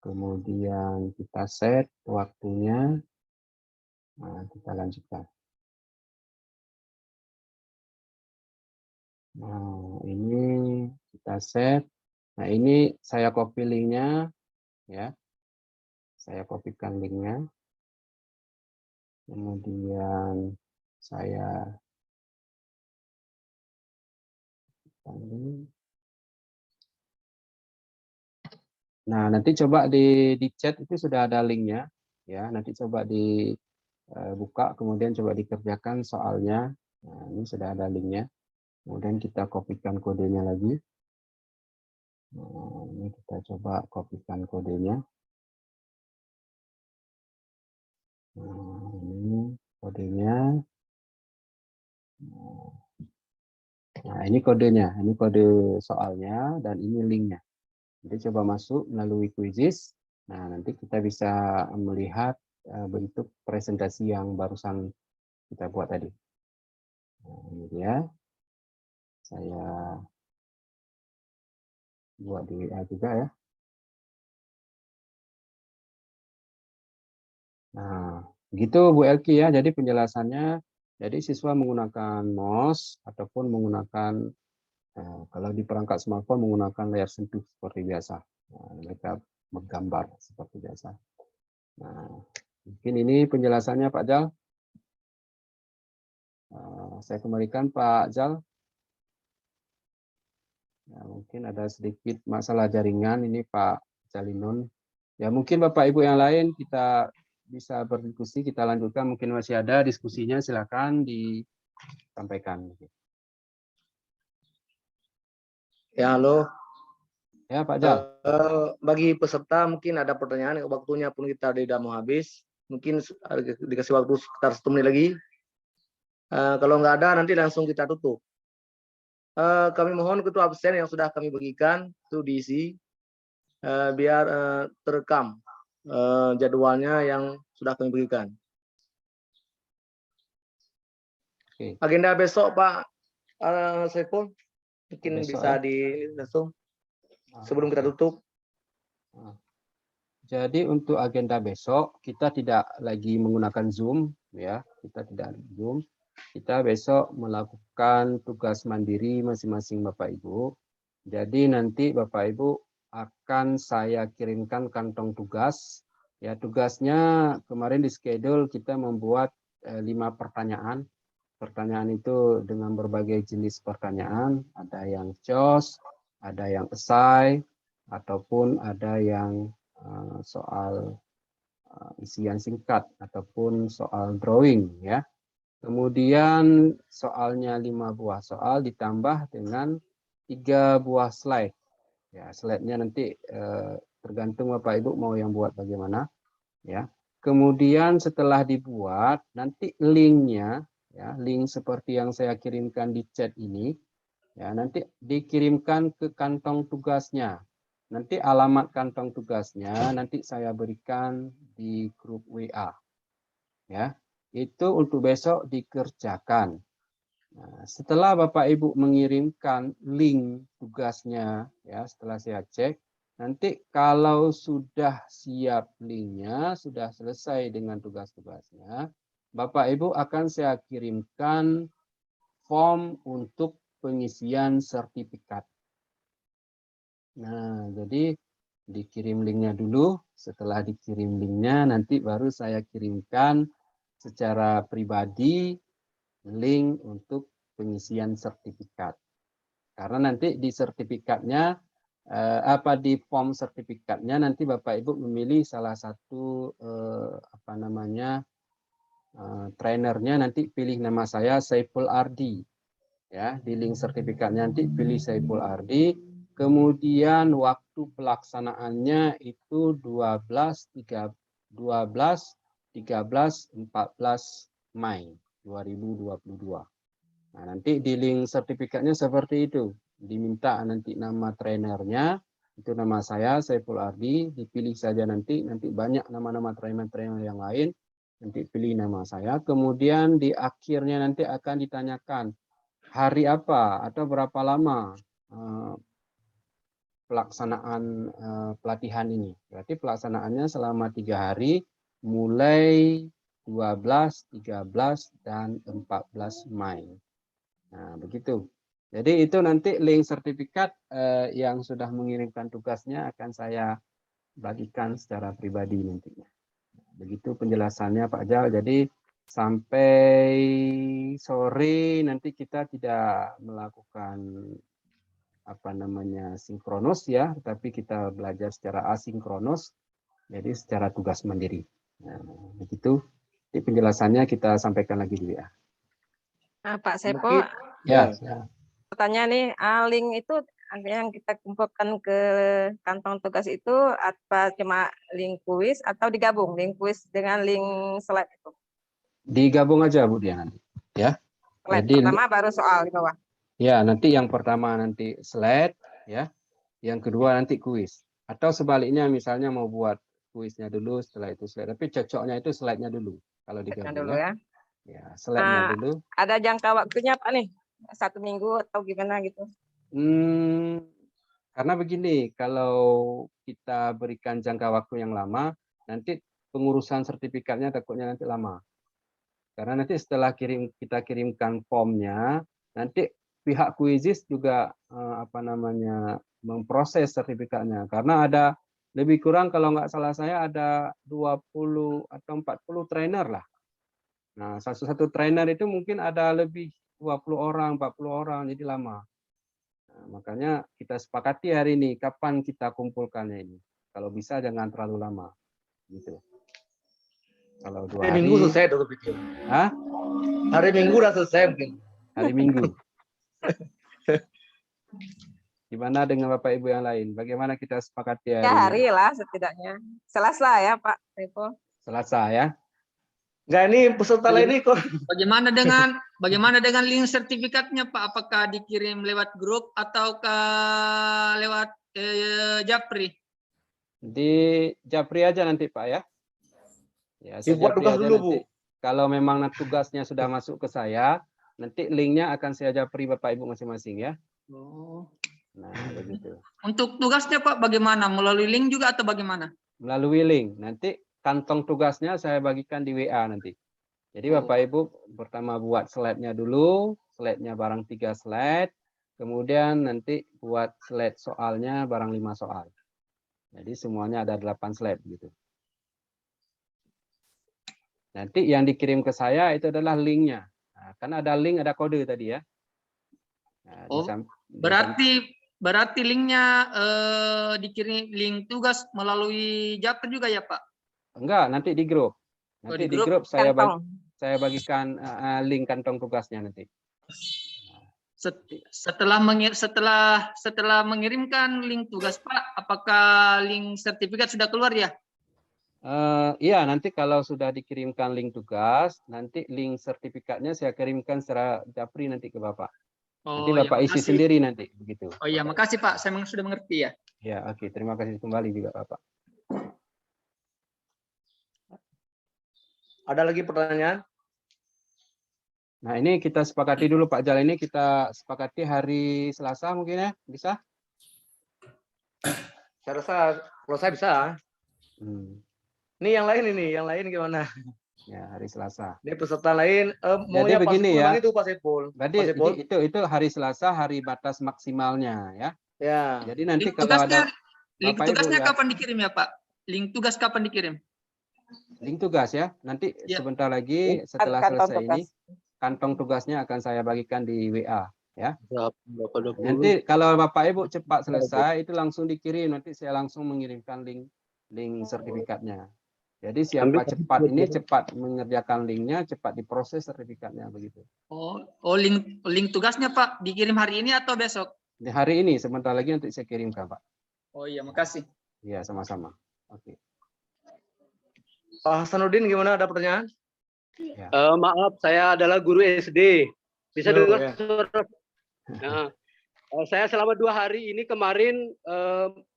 A: Kemudian kita set waktunya. Nah, kita lanjutkan. Nah, ini kita set. Nah, ini saya copy linknya ya. Saya kopikan linknya. Kemudian saya nah, nanti coba di chat itu sudah ada linknya ya. Nanti coba dibuka kemudian coba dikerjakan soalnya. Nah, ini sudah ada linknya. Kemudian kita kopikan kodenya lagi. Nah, ini kita coba kopikan kodenya. Nah, ini kodenya. Nah, ini kodenya. Ini kode soalnya dan ini linknya. Jadi coba masuk melalui Quizzes. Nah, nanti kita bisa melihat bentuk presentasi yang barusan kita buat tadi. Nah, ini dia. Saya buat di WA juga ya. Nah, begitu Bu Elki ya. Jadi penjelasannya, jadi siswa menggunakan mouse ataupun menggunakan kalau di perangkat smartphone menggunakan layar sentuh seperti biasa. Nah, mereka menggambar seperti biasa. Nah, mungkin ini penjelasannya Pak Jal. Saya kembalikan Pak Jal. Ya, mungkin ada sedikit masalah jaringan ini Pak Jalinon. Ya mungkin Bapak Ibu yang lain kita bisa berdiskusi, kita lanjutkan. Mungkin masih ada diskusinya, silakan disampaikan.
B: Ya, halo.
A: Ya Pak Jal.
B: Bagi peserta mungkin ada pertanyaan, waktunya pun kita sudah mau habis. Mungkin dikasih waktu sekitar 1 menit lagi. Kalau nggak ada nanti langsung kita tutup. Kami mohon ketua absen yang sudah kami bagikan itu diisi biar terekam jadwalnya yang sudah kami berikan.
A: Oke.
B: Agenda besok Pak Saiful mungkin
A: Besok,
B: bisa
A: ya?
B: langsung sebelum kita tutup.
A: Jadi untuk agenda besok kita tidak lagi menggunakan Zoom ya, kita tidak Zoom. Kita besok melakukan tugas mandiri masing-masing Bapak Ibu. Jadi nanti Bapak Ibu akan saya kirimkan kantong tugas. Ya, tugasnya kemarin di schedule kita membuat 5 pertanyaan. Pertanyaan itu dengan berbagai jenis pertanyaan, ada yang CHOS, ada yang esai, ataupun ada yang soal isian singkat ataupun soal drawing ya. Kemudian soalnya 5 buah soal ditambah dengan 3 buah slide. Ya, slide-nya nanti tergantung Bapak Ibu mau yang buat bagaimana, ya. Kemudian setelah dibuat, nanti linknya, ya, link seperti yang saya kirimkan di chat ini, ya, nanti dikirimkan ke kantong tugasnya. Nanti alamat kantong tugasnya nanti saya berikan di grup WA, ya. Itu untuk besok dikerjakan. Nah, setelah Bapak Ibu mengirimkan link tugasnya, ya, setelah saya cek, nanti kalau sudah siap linknya, sudah selesai dengan tugas-tugasnya, Bapak Ibu akan saya kirimkan form untuk pengisian sertifikat. Nah, jadi dikirim linknya dulu, setelah dikirim linknya nanti baru saya kirimkan secara pribadi link untuk pengisian sertifikat. Karena nanti di sertifikatnya, di form sertifikatnya nanti Bapak Ibu memilih salah satu trainernya, nanti pilih nama saya Saiful Ardi. Ya, di link sertifikatnya nanti pilih Saiful Ardi. Kemudian waktu pelaksanaannya itu 12, 13, 14 Mei 2022. Nah, nanti di link sertifikatnya seperti itu. Diminta nanti nama trainernya, itu nama saya, Saiful Ardi, dipilih saja nanti banyak nama-nama trainer-trainer yang lain, nanti pilih nama saya. Kemudian di akhirnya nanti akan ditanyakan hari apa atau berapa lama pelaksanaan pelatihan ini. Berarti pelaksanaannya selama 3 hari, mulai 12, 13, dan 14 Mei. Nah, begitu. Jadi itu nanti link sertifikat yang sudah mengirimkan tugasnya akan saya bagikan secara pribadi nantinya. Begitu penjelasannya Pak Jal. Jadi sampai sore nanti kita tidak melakukan sinkronus, ya, tapi kita belajar secara asinkronus, jadi secara tugas mandiri. Nah, begitu. Jadi penjelasannya kita sampaikan lagi dulu, ya.
C: Nah, Pak Sepo,
A: Ya.
C: pertanyaan nih, link itu yang kita kumpulkan ke kantong tugas itu apa cuma link kuis atau digabung link kuis dengan link slide itu?
A: Digabung aja Bu Dia nanti, ya.
C: Slide
A: Jadi
C: pertama baru soal di bawah.
A: Ya, nanti yang pertama nanti slide, ya. Yang kedua nanti kuis. Atau sebaliknya misalnya mau buat kuisnya dulu, setelah itu slide. Tapi cocoknya itu slide-nya dulu kalau digabung,
C: dulu, ya.
A: Ya, slide-nya dulu.
C: Ada jangka waktunya Pak nih? 1 minggu atau gimana gitu?
A: Karena begini, kalau kita berikan jangka waktu yang lama, nanti pengurusan sertifikatnya takutnya nanti lama. Karena nanti setelah kita kirimkan formnya, nanti pihak Quizizz juga memproses sertifikatnya. Karena ada lebih kurang kalau nggak salah saya ada 20 atau 40 trainer lah. Nah, satu trainer itu mungkin ada lebih 20 orang, 40 orang, jadi lama. Nah, makanya kita sepakati hari ini kapan kita kumpulkannya ini. Kalau bisa jangan terlalu lama, gitu. Kalau 2 hari.
B: Minggu selesai dulu pikir.
A: Hah?
B: Hari Minggu udah selesai mungkin.
A: Hari Minggu. Gimana dengan Bapak Ibu yang lain? Bagaimana kita sepakati hari ini?
C: 3 hari lah setidaknya. Selasa ya Pak Repo.
A: Selasa ya.
B: Enggak, ini peserta lain ini kok.
E: Bagaimana dengan link sertifikatnya Pak? Apakah dikirim lewat grup ataukah lewat Japri?
A: Di Japri aja nanti Pak ya. Ya,
B: Dibuat tugas dulu Bu.
A: Kalau memang tugasnya sudah masuk ke saya, nanti linknya akan saya Japri Bapak Ibu masing-masing ya.
E: Oh.
A: Nah, begitu.
E: Untuk tugasnya Pak bagaimana? Melalui link juga atau bagaimana?
A: Melalui link. Nanti kantong tugasnya saya bagikan di WA nanti. Jadi Bapak Ibu pertama buat slide-nya dulu, slide-nya barang 3 slide, kemudian nanti buat slide soalnya barang 5 soal. Jadi semuanya ada 8 slide gitu. Nanti yang dikirim ke saya itu adalah linknya. Nah, kan ada link, ada kode tadi ya. Nah,
E: berarti linknya dikirim link tugas melalui Japri juga ya Pak?
A: Enggak, nanti di grup. Nanti di grup saya bagikan link kantong tugasnya nanti.
E: Setelah mengirimkan link tugas Pak, apakah link sertifikat sudah keluar ya?
A: Iya, nanti kalau sudah dikirimkan link tugas, nanti link sertifikatnya saya kirimkan secara japri nanti ke Bapak. Nanti
E: Oh ya,
A: Bapak isi
E: makasih.
A: sendiri nanti, begitu.
E: Oh iya, makasih Pak. Saya sudah mengerti ya.
A: Ya, oke. Terima kasih kembali juga Bapak.
B: Ada lagi pertanyaan?
A: Nah, ini kita sepakati dulu Pak Jal, ini kita sepakati hari Selasa mungkin ya, bisa?
B: Saya rasa kalau saya bisa. Ini yang lain gimana?
A: Ya, hari Selasa.
B: Ini peserta lain
A: Jadi begini ya.
B: itu Pak Saiful.
A: Berarti itu hari Selasa hari batas maksimalnya ya.
B: Ya.
A: Jadi nanti
E: Link
A: kalau ada
E: link
A: Bapak,
E: tugasnya
A: Ibu, ya.
E: kapan dikirim ya Pak? Link tugas kapan dikirim?
A: Link tugas ya. Nanti
E: Ya.
A: sebentar lagi setelah
C: Kantong
A: selesai
C: tugas.
A: ini kantong tugasnya akan saya bagikan di WA ya.
B: Berapa 20?
A: Nanti kalau Bapak Ibu cepat selesai itu langsung dikirim, nanti saya langsung mengirimkan link sertifikatnya. Jadi siapa cepat ini cepat mengerjakan linknya, cepat diproses sertifikatnya begitu.
E: Oh link tugasnya Pak dikirim hari ini atau besok?
A: Di hari ini sebentar lagi nanti saya kirimkan Pak.
E: Oh iya, makasih.
A: Iya, sama-sama. Oke.
B: Pak Hasanuddin gimana, ada pertanyaan?
A: Ya.
F: Maaf, saya adalah guru SD. Bisa dengar
B: ya.
F: suara? Nah, saya selama 2 hari ini kemarin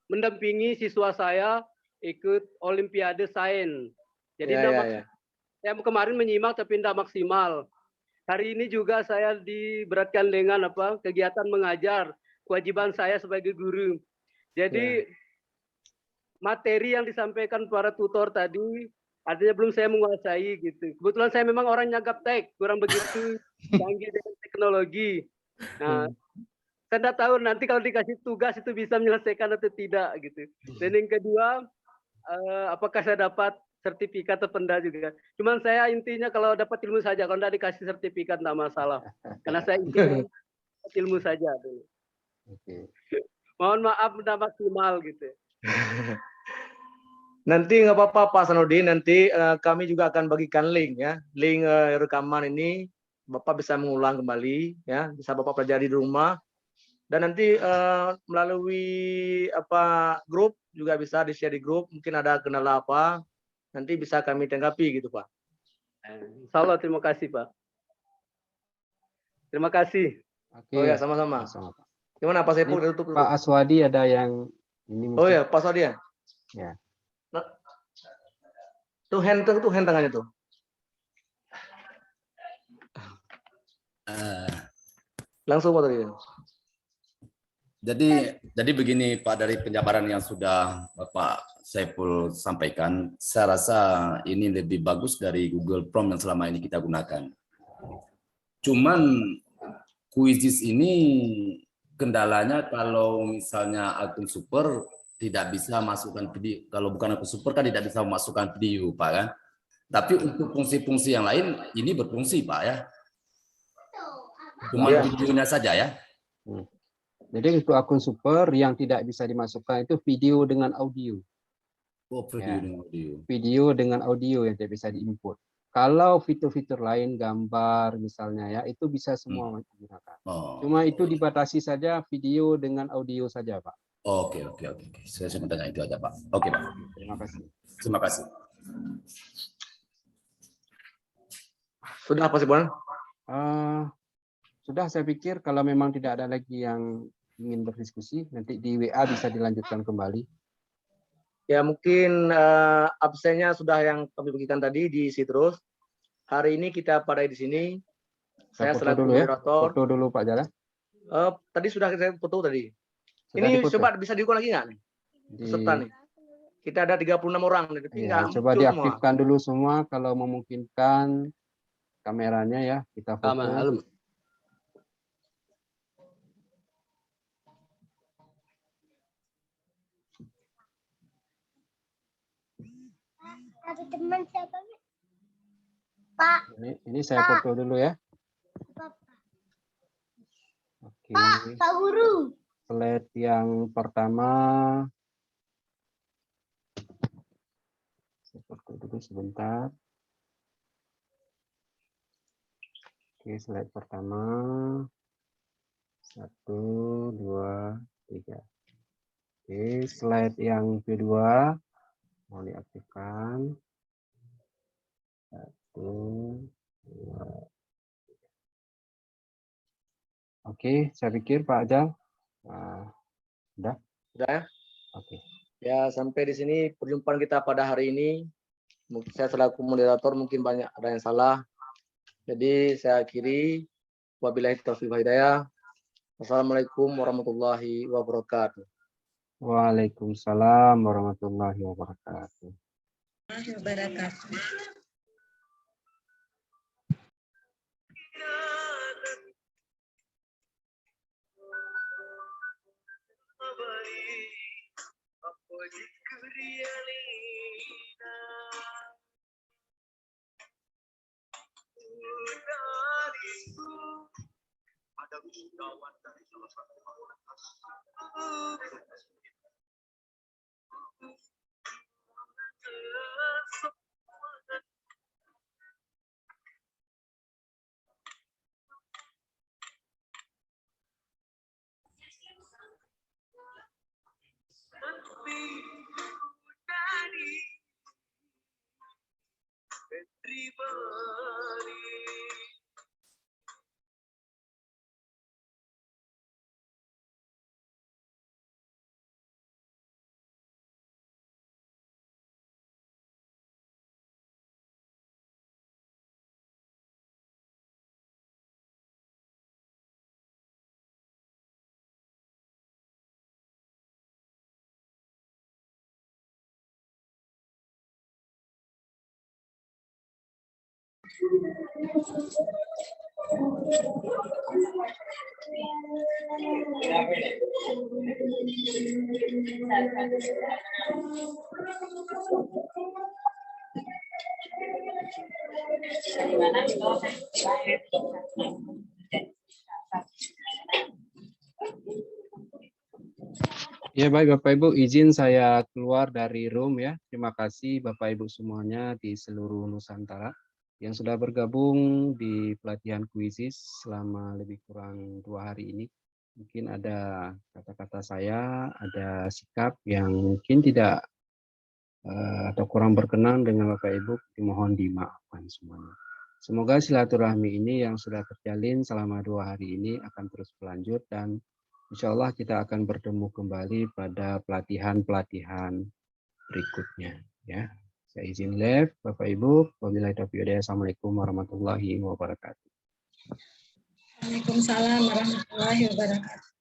F: mendampingi siswa saya ikut Olimpiade Sains. Jadi saya kemarin menyimak tapi tidak maksimal. Hari ini juga saya diberatkan dengan kegiatan mengajar, kewajiban saya sebagai guru. Jadi materi yang disampaikan para tutor tadi artinya belum saya menguasai gitu. Kebetulan saya memang orangnya gaptek, kurang begitu canggih dengan teknologi. Nah, saya tidak tahu nanti kalau dikasih tugas itu bisa menyelesaikan atau tidak gitu. Dan yang kedua, apakah saya dapat sertifikat atau tidak juga. Cuman saya intinya kalau dapat ilmu saja, kalau tidak dikasih sertifikat tidak masalah. Karena saya intinya ilmu saja dulu.
A: Oke.
F: Mohon maaf tidak maksimal gitu.
B: Nanti nggak apa-apa Pak Hasanuddin, nanti kami juga akan bagikan link ya, link rekaman ini Bapak bisa mengulang kembali ya, bisa Bapak pelajari di rumah dan nanti melalui grup juga bisa di-share di grup, mungkin ada kendala apa nanti bisa kami tanggapi gitu Pak.
F: Insya Allah, terima kasih Pak. Terima kasih.
A: Oke.
B: Oh ya, sama-sama. Gimana Pak Saiful?
A: Pak Aswadi ada yang ini mungkin.
B: Oh ya, Pak Aswadi ya.
A: Ya.
B: Tuh hand tangannya tuh. Langsung Pak tadi.
G: Jadi begini Pak, dari penjabaran yang sudah Bapak Saiful sampaikan, saya rasa ini lebih bagus dari Google Form yang selama ini kita gunakan. Cuman Quizizz ini kendalanya kalau misalnya akun super tidak bisa masukkan video, kalau bukan akun super kan tidak bisa memasukkan video Pak kan. Tapi untuk fungsi-fungsi yang lain ini berfungsi Pak ya. Cuma videonya saja ya.
A: Jadi untuk akun super yang tidak bisa dimasukkan itu video dengan audio.
G: Oh, video dengan audio.
A: Video dengan audio yang tidak bisa diinput. Kalau fitur-fitur lain, gambar misalnya ya, itu bisa semua digunakan. Cuma itu dibatasi saja video dengan audio saja Pak.
G: Oke. Saya sebenarnya itu aja Pak. Oke Pak.
A: Terima kasih.
G: Terima kasih.
B: Sudah apa sih Bang?
A: Sudah, saya pikir kalau memang tidak ada lagi yang ingin berdiskusi, nanti di WA bisa dilanjutkan kembali.
B: Ya mungkin absennya sudah yang kami bagikan tadi diisi terus. Hari ini kita pada di sini. Saya selaku moderator.
A: Foto dulu Pak Jala.
B: Tadi sudah saya foto tadi.
A: Sudah
B: ini
A: dipoto.
B: Coba bisa diukur lagi nggak nih? Peserta nih. Kita ada 36 orang.
A: Ya, coba diaktifkan semua dulu semua kalau memungkinkan kameranya ya, kita foto.
H: Ada teman siapa? Pak.
A: Ini saya foto dulu ya. Oke.
H: Pak Guru.
A: Slide yang pertama. Saya foto dulu sebentar. Oke, slide pertama. 1, 2, 3. Oke, slide yang kedua mau diaktifkan. 1, 2. Oke, saya pikir Pak Ajal. Udah?
B: Sudah ya?
A: Oke.
B: Ya, sampai di sini perjumpaan kita pada hari ini. Saya selaku moderator mungkin banyak ada yang salah. Jadi saya akhiri. Wabillahi taufiq wal hidayah. Wassalamualaikum warahmatullahi wabarakatuh.
A: Waalaikumsalam warahmatullahi wabarakatuh. Ya baik Bapak Ibu, izin saya keluar dari room ya. Terima kasih Bapak Ibu semuanya di seluruh Nusantara yang sudah bergabung di pelatihan kuisis selama lebih kurang 2 hari ini. Mungkin ada kata-kata saya, ada sikap yang mungkin tidak atau kurang berkenan dengan Bapak Ibu, dimohon dimaafkan semuanya. Semoga silaturahmi ini yang sudah terjalin selama 2 hari ini akan terus berlanjut dan insya Allah kita akan bertemu kembali pada pelatihan-pelatihan berikutnya. Ya, saya izin live, Bapak Ibu. Wabillahi taufiq wal hidayah. Assalamualaikum warahmatullahi wabarakatuh.
D: Waalaikumsalam warahmatullahi wabarakatuh.